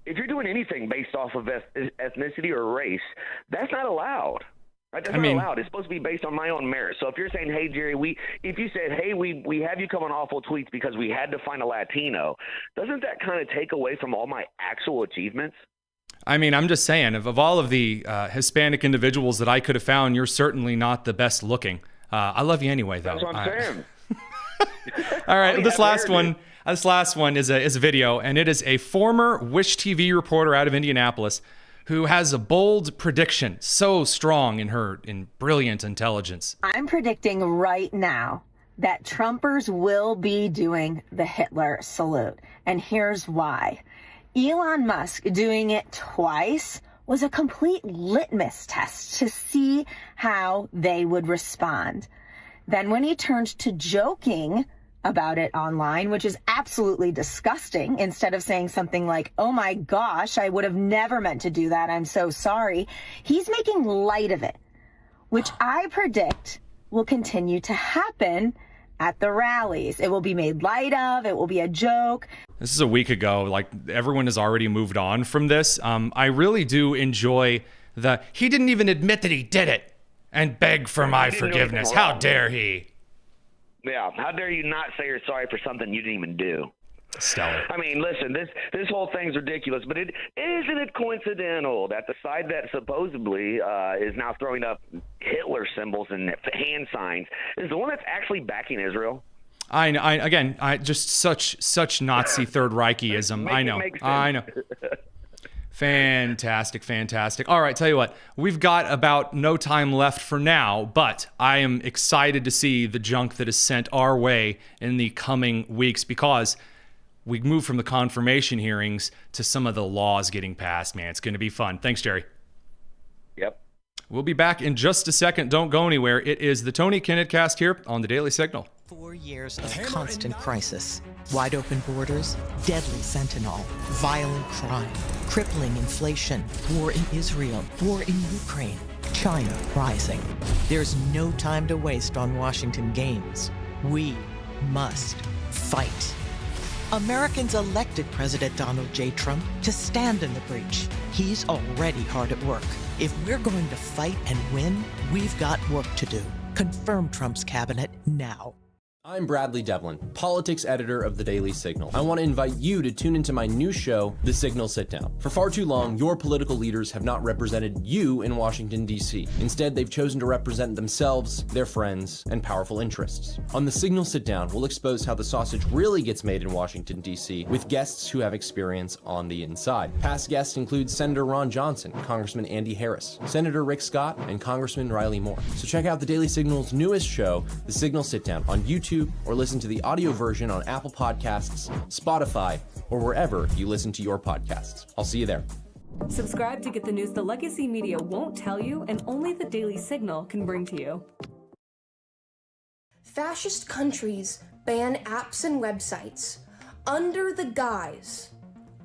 if you're doing anything based off of ethnicity or race, that's not allowed. Right? That's not allowed. It's supposed to be based on my own merit. So if you're saying, hey, Jerry, if you said, hey, we have you come on awful tweets because we had to find a Latino, doesn't that kind of take away from all my actual achievements? I mean, I'm just saying, of all of the Hispanic individuals that I could have found, you're certainly not the best looking. I love you anyway, though. That's what I'm saying. All right, this last one is a video, and it is a former Wish TV reporter out of Indianapolis who has a bold prediction, so strong in brilliant intelligence. I'm predicting right now that Trumpers will be doing the Hitler salute. And here's why. Elon Musk doing it twice was a complete litmus test to see how they would respond. Then when he turned to joking about it online, which is absolutely disgusting, instead of saying something like, oh my gosh, I would have never meant to do that, I'm so sorry, he's making light of it, which I predict will continue to happen at the rallies. It will be made light of, it will be a joke. This is a week ago, like everyone has already moved on from this. I really do enjoy he didn't even admit that he did it and beg for my forgiveness. How dare he? Yeah, how dare you not say you're sorry for something you didn't even do? Stellar. I mean, listen, this whole thing's ridiculous, but isn't it coincidental that the side that supposedly is now throwing up Hitler symbols and hand signs is the one that's actually backing Israel? I just such Nazi Third Reichieism. I know. Fantastic. All right, tell you what, we've got about no time left for now, but I am excited to see the junk that is sent our way in the coming weeks because we move from the confirmation hearings to some of the laws getting passed, man. It's going to be fun. Thanks, Jerry. Yep. We'll be back in just a second. Don't go anywhere. It is the Tony Kinnett Cast here on the Daily Signal. 4 years of constant crisis, wide open borders, deadly fentanyl, violent crime, crippling inflation, war in Israel, war in Ukraine, China rising. There's no time to waste on Washington games. We must fight. Americans elected President Donald J. Trump to stand in the breach. He's already hard at work. If we're going to fight and win, we've got work to do. Confirm Trump's cabinet now. I'm Bradley Devlin, politics editor of the Daily Signal. I want to invite you to tune into my new show, The Signal Sit Down. For far too long, your political leaders have not represented you in Washington, D.C. Instead, they've chosen to represent themselves, their friends, and powerful interests. On The Signal Sit Down, we'll expose how the sausage really gets made in Washington, D.C. with guests who have experience on the inside. Past guests include Senator Ron Johnson, Congressman Andy Harris, Senator Rick Scott, and Congressman Riley Moore. So check out the Daily Signal's newest show, The Signal Sit Down, on YouTube, or listen to the audio version on Apple Podcasts, Spotify, or wherever you listen to your podcasts. I'll see you there. Subscribe to get the news the legacy media won't tell you and only the Daily Signal can bring to you. Fascist countries ban apps and websites under the guise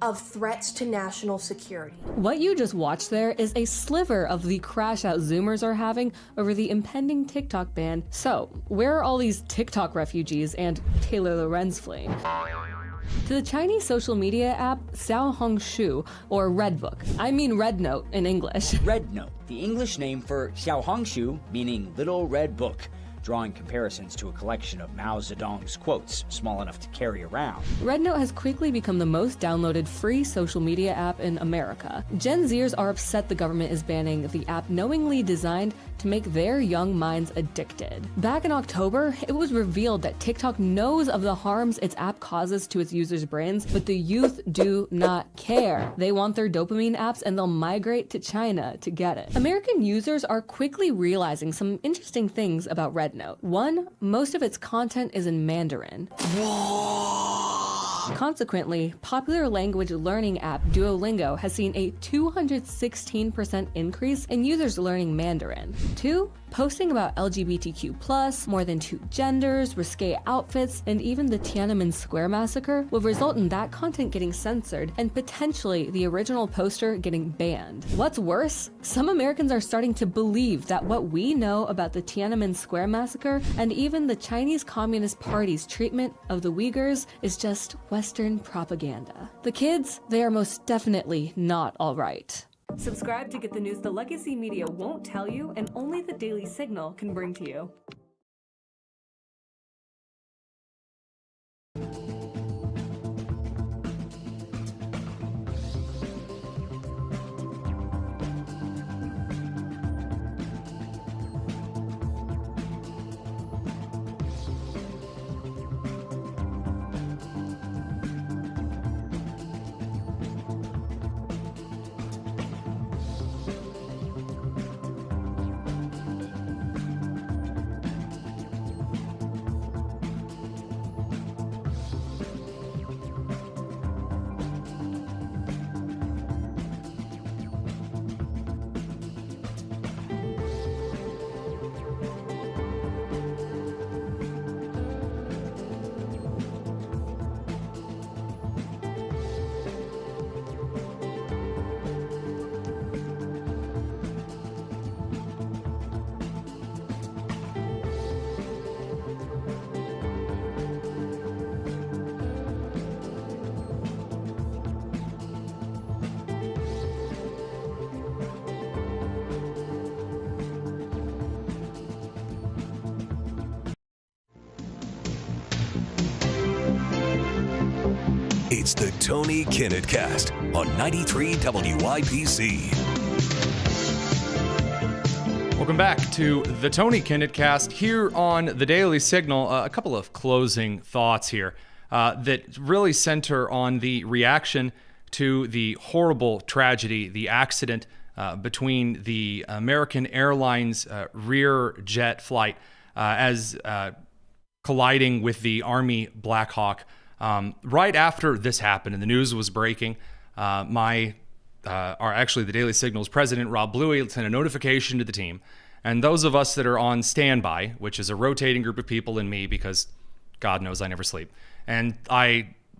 of threats to national security. What you just watched there is a sliver of the crash out Zoomers are having over the impending TikTok ban. So, where are all these TikTok refugees and Taylor Lorenz fleeing? To the Chinese social media app Xiaohongshu, or Redbook. I mean Red Note in English. Red Note, the English name for Xiaohongshu, meaning Little Red Book, drawing comparisons to a collection of Mao Zedong's quotes, small enough to carry around. Red Note has quickly become the most downloaded free social media app in America. Gen Zers are upset the government is banning the app knowingly designed to make their young minds addicted. Back in October, it was revealed that TikTok knows of the harms its app causes to its users' brains, but the youth do not care. They want their dopamine apps and they'll migrate to China to get it. American users are quickly realizing some interesting things about Red Note. One, most of its content is in Mandarin. Consequently, popular language learning app Duolingo has seen a 216% increase in users learning Mandarin. 2, posting about LGBTQ+, more than 2 genders, risque outfits, and even the Tiananmen Square massacre will result in that content getting censored and potentially the original poster getting banned. What's worse, some Americans are starting to believe that what we know about the Tiananmen Square massacre and even the Chinese Communist Party's treatment of the Uyghurs is just what Western propaganda. The kids, they are most definitely not all right. Subscribe to get the news the legacy media won't tell you and only the Daily Signal can bring to you. It's the Tony Kinnett Cast on 93 WIPC. Welcome back to the Tony Kinnett Cast here on the Daily Signal. A couple of closing thoughts here that really center on the reaction to the horrible tragedy, the accident between the American Airlines rear jet flight as colliding with the Army Black Hawk. Right after this happened and the news was breaking, the Daily Signal's president, Rob Bluey, sent a notification to the team. And those of us that are on standby, which is a rotating group of people and me, because God knows I never sleep. And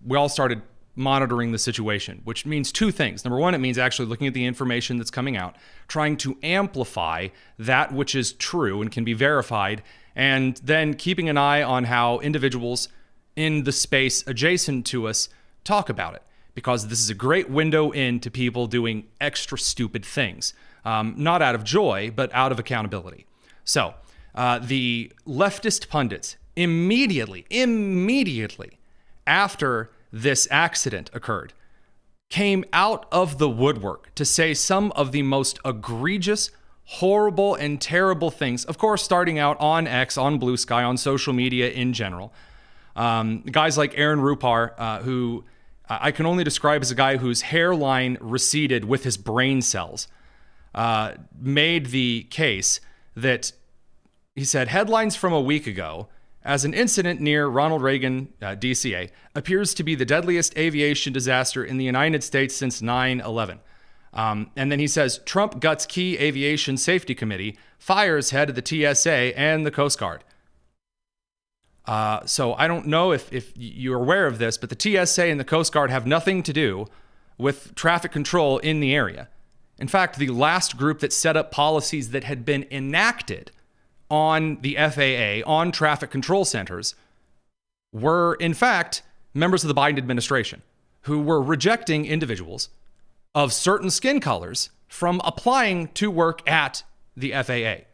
we all started monitoring the situation, which means two things. Number one, it means actually looking at the information that's coming out, trying to amplify that which is true and can be verified, and then keeping an eye on how individuals in the space adjacent to us talk about it, because this is a great window into people doing extra stupid things, not out of joy, but out of accountability. So the leftist pundits immediately after this accident occurred came out of the woodwork to say some of the most egregious, horrible, and terrible things, of course, starting out on X, on Blue Sky, on social media in general. Guys like Aaron Rupar, who I can only describe as a guy whose hairline receded with his brain cells, made the case that he said headlines from a week ago, as an incident near Ronald Reagan DCA appears to be the deadliest aviation disaster in the United States since 9/11. And then he says Trump guts key aviation safety committee, fires head of the TSA and the Coast Guard. So I don't know if you're aware of this, but the TSA and the Coast Guard have nothing to do with traffic control in the area. In fact, the last group that set up policies that had been enacted on the FAA, on traffic control centers, were in fact members of the Biden administration who were rejecting individuals of certain skin colors from applying to work at the FAA.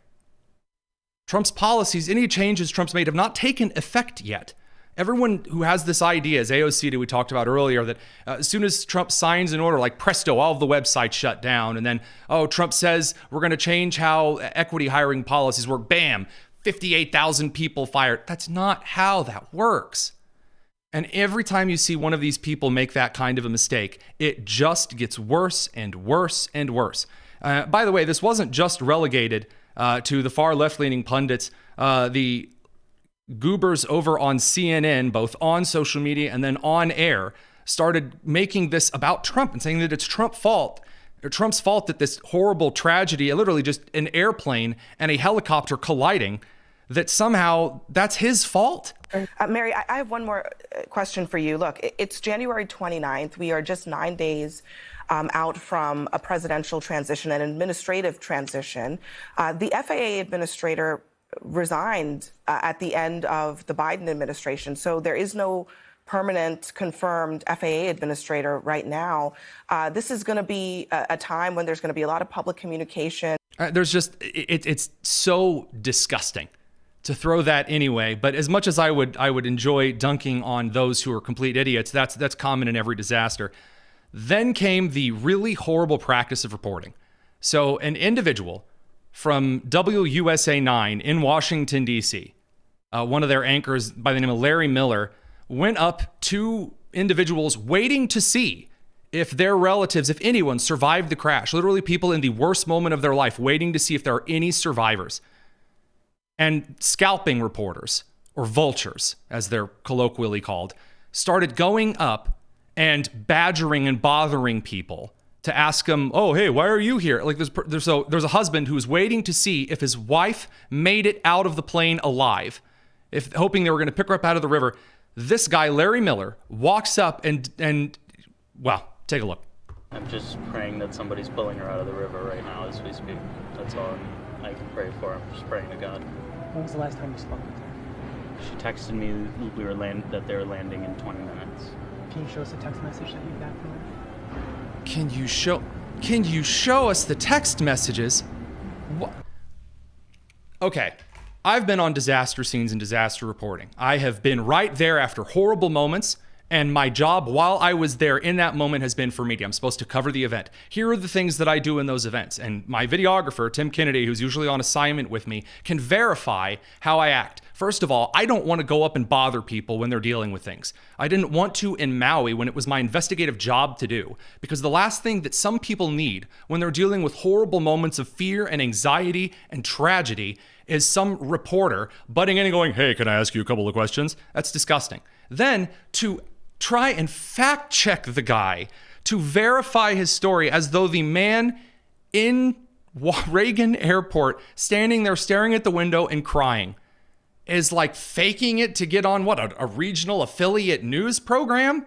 Trump's policies, any changes Trump's made, have not taken effect yet. Everyone who has this idea, as AOC did, we talked about earlier, that as soon as Trump signs an order, like presto, all of the websites shut down. And then, Trump says we're going to change how equity hiring policies work. Bam, 58,000 people fired. That's not how that works. And every time you see one of these people make that kind of a mistake, it just gets worse and worse and worse. By the way, this wasn't just relegated to the far left-leaning pundits. The goobers over on CNN, both on social media and then on air, started making this about Trump and saying that it's Trump's fault that this horrible tragedy, literally just an airplane and a helicopter colliding, that somehow that's his fault. Mary, I have one more question for you. Look, it's January 29th. We are just 9 days out from a presidential transition, an administrative transition. The FAA administrator resigned at the end of the Biden administration. So there is no permanent confirmed FAA administrator right now. This is going to be a time when there's going to be a lot of public communication. It's so disgusting to throw that anyway. But as much as I would enjoy dunking on those who are complete idiots, that's common in every disaster. Then came the really horrible practice of reporting. So an individual from WUSA 9 in Washington, D.C., one of their anchors by the name of Larry Miller, went up to individuals waiting to see if their relatives, if anyone, survived the crash. Literally people in the worst moment of their life waiting to see if there are any survivors. And scalping reporters, or vultures, as they're colloquially called, started going up and badgering and bothering people to ask them, oh, hey, why are you here? Like there's a husband who's waiting to see if his wife made it out of the plane alive, hoping they were going to pick her up out of the river. This guy, Larry Miller, walks up and well, take a look. I'm just praying that somebody's pulling her out of the river right now as we speak. That's all I can pray for. I'm just praying to God. When was the last time you spoke with her? She texted me that they were landing in 20 minutes. Can you show us the text message that you got from her? Can you show us the text messages? What? Okay. I've been on disaster scenes and disaster reporting. I have been right there after horrible moments, and my job while I was there in that moment has been for media. I'm supposed to cover the event. Here are the things that I do in those events. And my videographer, Tim Kinnett, who's usually on assignment with me, can verify how I act. First of all, I don't want to go up and bother people when they're dealing with things. I didn't want to in Maui when it was my investigative job to do, because the last thing that some people need when they're dealing with horrible moments of fear and anxiety and tragedy is some reporter butting in and going, hey, can I ask you a couple of questions? That's disgusting. Then to try and fact check the guy, to verify his story as though the man in Reagan Airport standing there staring at the window and crying is like faking it to get on a regional affiliate news program?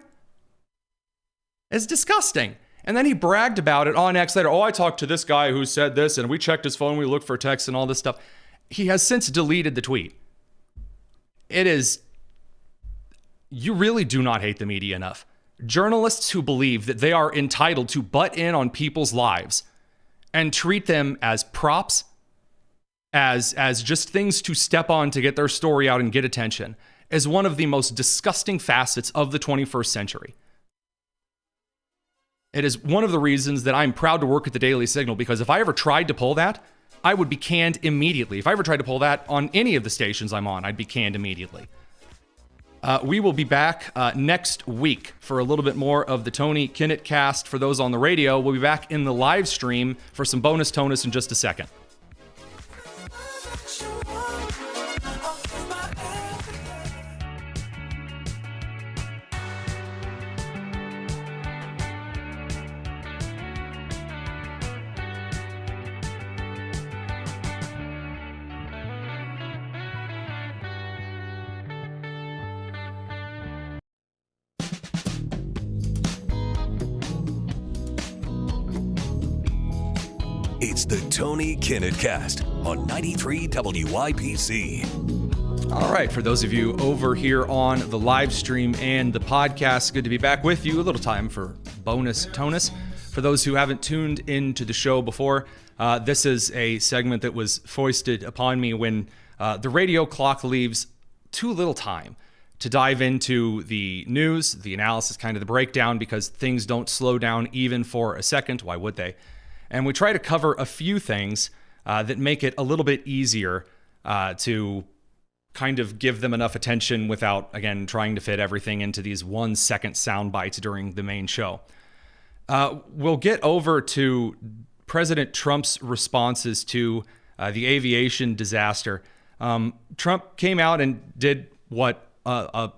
It's disgusting. And then he bragged about it on X later. Oh, I talked to this guy who said this, and we checked his phone, we looked for texts and all this stuff. He has since deleted the tweet. You really do not hate the media enough. Journalists who believe that they are entitled to butt in on people's lives and treat them as props, as just things to step on to get their story out and get attention, is one of the most disgusting facets of the 21st century. It is one of the reasons that I'm proud to work at the Daily Signal, because if I ever tried to pull that, I would be canned immediately. If I ever tried to pull that on any of the stations I'm on, I'd be canned immediately. We will be back next week for a little bit more of the Tony Kinnett cast. For those on the radio, we'll be back in the live stream for some bonus tonus in just a second. It's the Tony Kinnett Cast on 93 WYPC. All right, for those of you over here on the live stream and the podcast, good to be back with you. A little time for bonus tonus. For those who haven't tuned into the show before, this is a segment that was foisted upon me when the radio clock leaves too little time to dive into the news, the analysis, kind of the breakdown, because things don't slow down even for a second. Why would they? And we try to cover a few things that make it a little bit easier to kind of give them enough attention without, again, trying to fit everything into these 1 second sound bites during the main show. We'll get over to President Trump's responses to the aviation disaster. Trump came out and did what a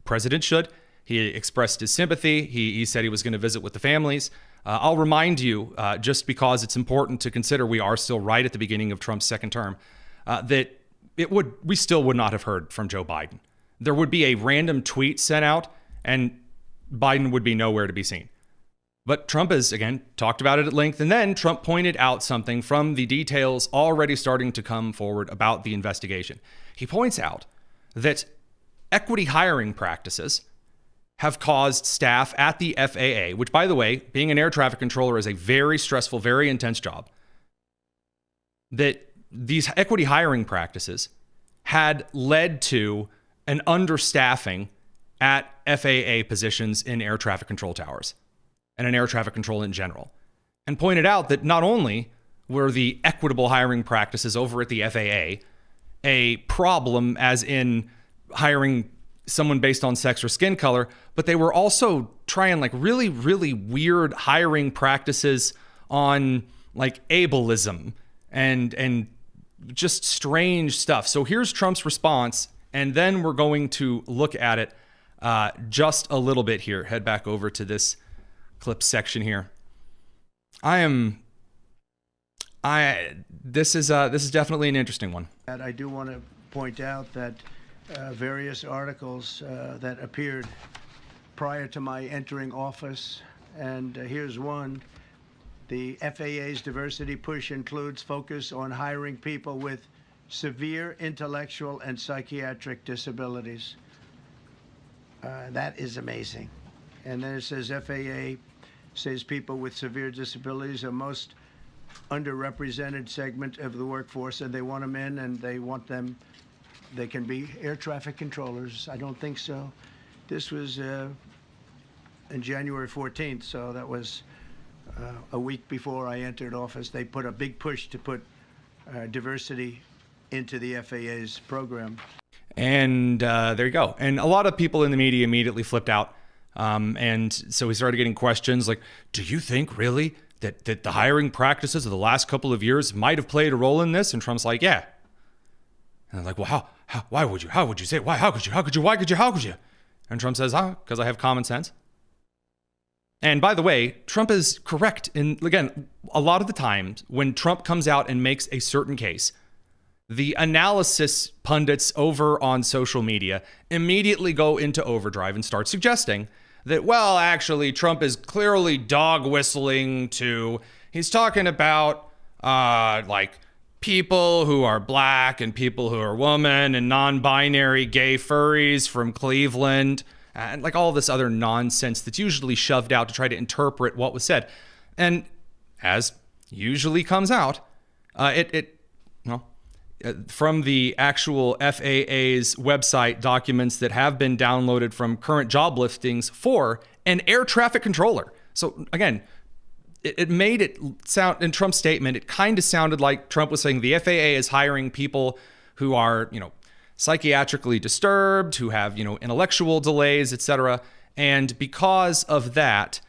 president should. He expressed his sympathy. He said he was going to visit with the families. I'll remind you, just because it's important to consider we are still right at the beginning of Trump's second term, that we still would not have heard from Joe Biden. There would be a random tweet sent out and Biden would be nowhere to be seen. But Trump has, again, talked about it at length. And then Trump pointed out something from the details already starting to come forward about the investigation. He points out that equity hiring practices have caused staff at the FAA, which, by the way, being an air traffic controller is a very stressful, very intense job, that these equity hiring practices had led to an understaffing at FAA positions in air traffic control towers and in air traffic control in general, and pointed out that not only were the equitable hiring practices over at the FAA a problem, as in hiring someone based on sex or skin color, but they were also trying like really, really weird hiring practices on like ableism and just strange stuff. So here's Trump's response, and then we're going to look at it just a little bit here. Head back over to this clip section here. This is definitely an interesting one. I do want to point out that various articles that appeared prior to my entering office, and here's one. The FAA's diversity push includes focus on hiring people with severe intellectual and psychiatric disabilities. That is amazing. And then it says FAA says people with severe disabilities are most underrepresented segment of the workforce, and they want them in, and they want them, they can be air traffic controllers. I don't think so. This was in January 14th, so that was a week before I entered office. They put a big push to put diversity into the FAA's program. And there you go. And a lot of people in the media immediately flipped out. And so we started getting questions like, do you think really that the hiring practices of the last couple of years might have played a role in this? And Trump's like, yeah. And they're like, well, why would you? How would you say? Why? How could you? How could you? Why could you? How could you? And Trump says, because I have common sense. And by the way, Trump is correct. And again, a lot of the times when Trump comes out and makes a certain case, the analysis pundits over on social media immediately go into overdrive and start suggesting that, well, actually, Trump is clearly dog whistling to, he's talking about like people who are black and people who are women and non-binary gay furries from Cleveland and like all this other nonsense that's usually shoved out to try to interpret what was said. And as usually comes out, from the actual FAA's website documents that have been downloaded from current job listings for an air traffic controller. So again, it made it sound, in Trump's statement, it kind of sounded like Trump was saying the FAA is hiring people who are, psychiatrically disturbed, who have, intellectual delays, etc. And because of that,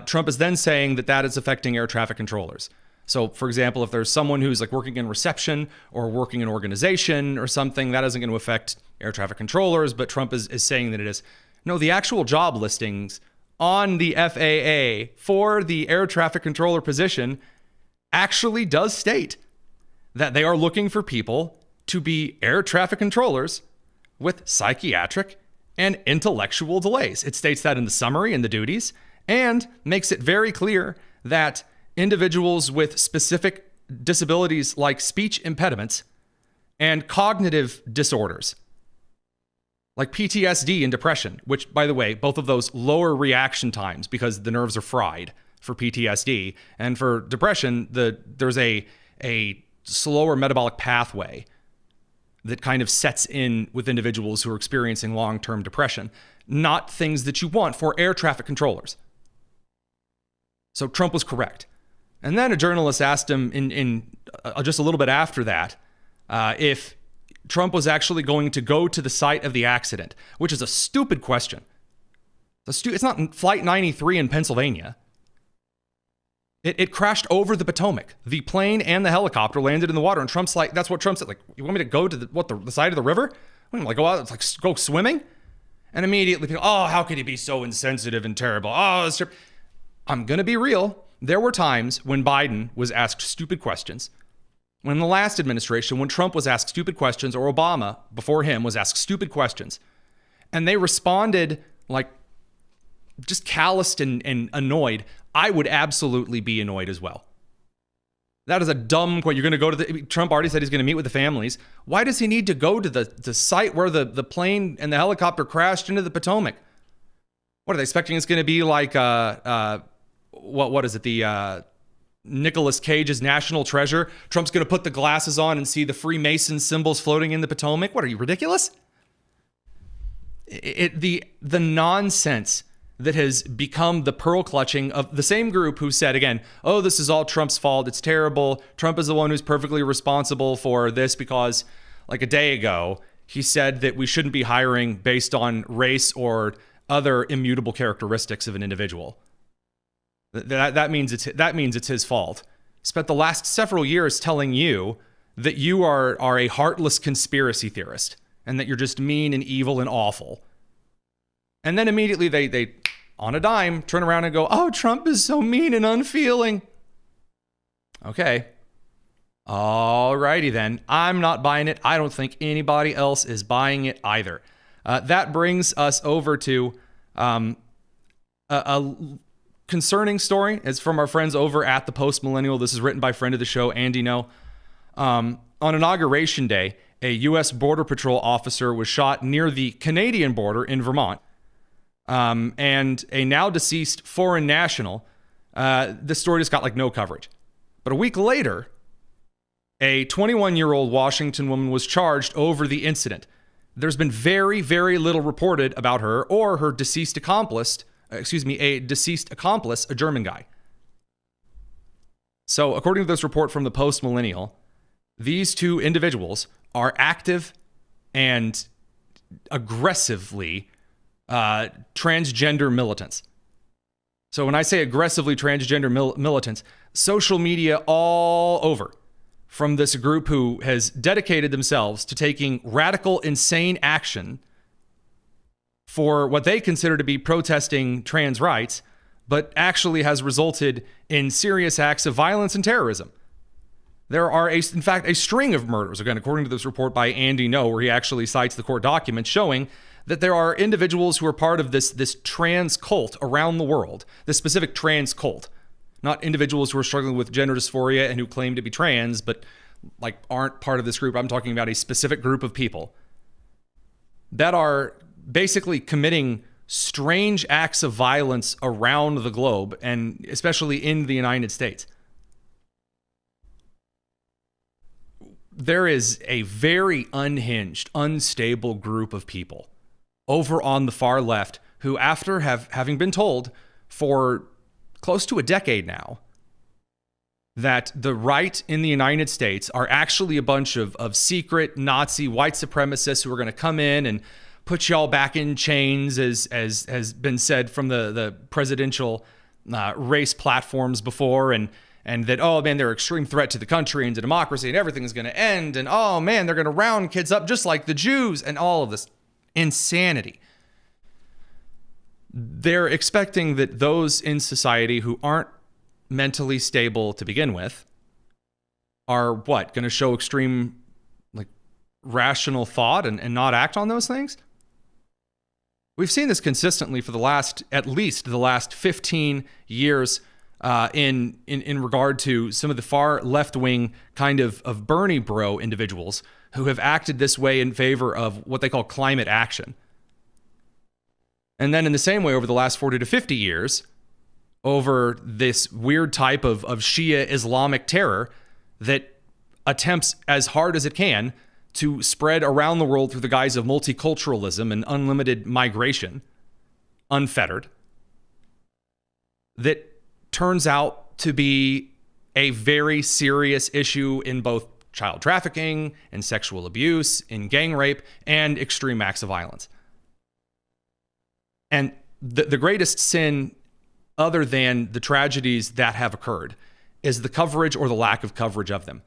Trump is then saying that is affecting air traffic controllers. So, for example, if there's someone who's like working in reception or working in organization or something, that isn't going to affect air traffic controllers, but Trump is saying that it is. No, the actual job listings on the FAA for the air traffic controller position actually does state that they are looking for people to be air traffic controllers with psychiatric and intellectual delays. It states that in the summary and the duties, and makes it very clear that individuals with specific disabilities like speech impediments and cognitive disorders like PTSD and depression, which, by the way, both of those lower reaction times because the nerves are fried for PTSD, and for depression, there's a slower metabolic pathway that kind of sets in with individuals who are experiencing long-term depression, not things that you want for air traffic controllers. So Trump was correct. And then a journalist asked him in just a little bit after that if Trump was actually going to go to the site of the accident, which is a stupid question. It's not Flight 93 in Pennsylvania. It crashed over the Potomac. The plane and the helicopter landed in the water, and Trump's like, that's what Trump said. Like, you want me to go to the side of the river? What, like, go out, it's like, go swimming? And immediately people, how could he be so insensitive and terrible? I'm going to be real. There were times when Biden was asked stupid questions. When the last administration, when Trump was asked stupid questions, or Obama before him was asked stupid questions, and they responded like just calloused and annoyed, I would absolutely be annoyed as well. That is a dumb question. You're going to go to Trump already said he's going to meet with the families. Why does he need to go to the site where the plane and the helicopter crashed into the Potomac? What are they expecting? It's going to be like what is it? The Nicolas Cage's National Treasure. Trump's going to put the glasses on and see the Freemason symbols floating in the Potomac. What are you, ridiculous? The nonsense that has become the pearl clutching of the same group who said again, oh, this is all Trump's fault. It's terrible. Trump is the one who's perfectly responsible for this because like a day ago, he said that we shouldn't be hiring based on race or other immutable characteristics of an individual. That means it's his fault. Spent the last several years telling you that you are a heartless conspiracy theorist and that you're just mean and evil and awful. And then immediately they on a dime, turn around and go, oh, Trump is so mean and unfeeling. Okay. Alrighty then. I'm not buying it. I don't think anybody else is buying it either. That brings us over to a concerning story. It's from our friends over at the Post Millennial. This is written by friend of the show, Andy No. On Inauguration Day, a U.S. Border Patrol officer was shot near the Canadian border in Vermont. And a now deceased foreign national, this story just got like no coverage. But a week later, a 21-year-old Washington woman was charged over the incident. There's been very, very little reported about her or her deceased accomplice, a deceased accomplice, a German guy. So according to this report from the Post Millennial, these two individuals are active and aggressively transgender militants. So when I say aggressively transgender militants, social media all over from this group who has dedicated themselves to taking radical, insane action for what they consider to be protesting trans rights, but actually has resulted in serious acts of violence and terrorism. There are, in fact, a string of murders, again, according to this report by Andy No, where he actually cites the court documents showing that there are individuals who are part of this trans cult around the world, this specific trans cult. Not individuals who are struggling with gender dysphoria and who claim to be trans, but like aren't part of this group. I'm talking about a specific group of people that are basically committing strange acts of violence around the globe, and especially in the United States. There is a very unhinged, unstable group of people over on the far left who, after having been told for close to a decade now that the right in the United States are actually a bunch of secret Nazi white supremacists who are going to come in and put y'all back in chains, as has been said from the presidential race platforms before, and that, oh man, they're an extreme threat to the country and to democracy and everything is going to end, and oh man, they're going to round kids up just like the Jews, and all of this insanity. They're expecting that those in society who aren't mentally stable to begin with are what? Going to show extreme like rational thought and not act on those things? We've seen this consistently for at least the last 15 years in regard to some of the far left-wing kind of Bernie bro individuals who have acted this way in favor of what they call climate action. And then in the same way, over the last 40 to 50 years, over this weird type of Shia Islamic terror that attempts as hard as it can to spread around the world through the guise of multiculturalism and unlimited migration, unfettered, that turns out to be a very serious issue in both child trafficking and sexual abuse, in gang rape, and extreme acts of violence. And the greatest sin, other than the tragedies that have occurred, is the coverage or the lack of coverage of them.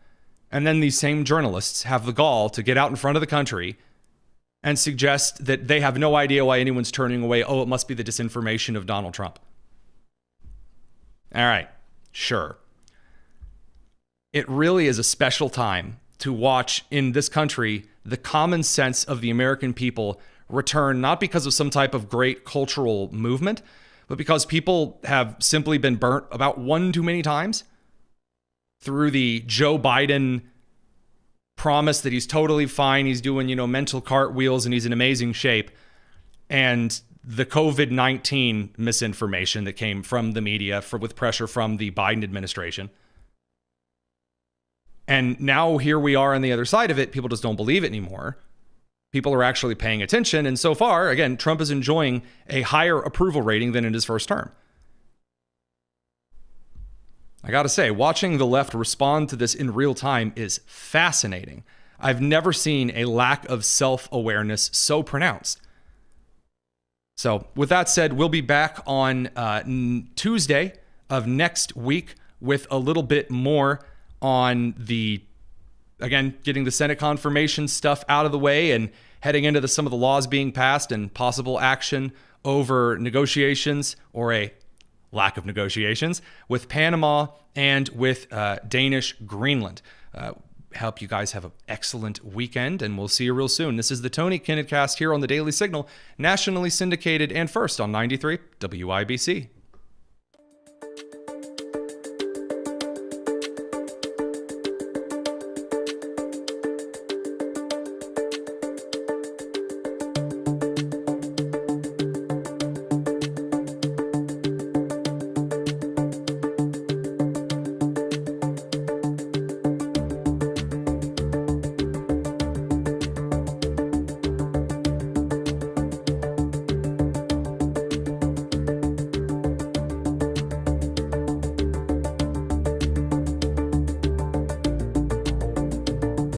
And then these same journalists have the gall to get out in front of the country and suggest that they have no idea why anyone's turning away. Oh, it must be the disinformation of Donald Trump. All right, sure. It really is a special time to watch in this country the common sense of the American people return, not because of some type of great cultural movement, but because people have simply been burnt about one too many times through the Joe Biden promise that he's totally fine, he's doing, mental cartwheels and he's in amazing shape. And the COVID-19 misinformation that came from the media with pressure from the Biden administration. And now here we are on the other side of it. People just don't believe it anymore. People are actually paying attention. And so far, again, Trump is enjoying a higher approval rating than in his first term. I got to say, watching the left respond to this in real time is fascinating. I've never seen a lack of self-awareness so pronounced. So with that said, we'll be back on Tuesday of next week with a little bit more on getting the Senate confirmation stuff out of the way and heading into some of the laws being passed and possible action over negotiations or a lack of negotiations with Panama and with Danish Greenland. Hope you guys have an excellent weekend, and we'll see you real soon. This is the Tony Kinnett Cast here on the Daily Signal, nationally syndicated and first on 93 WIBC.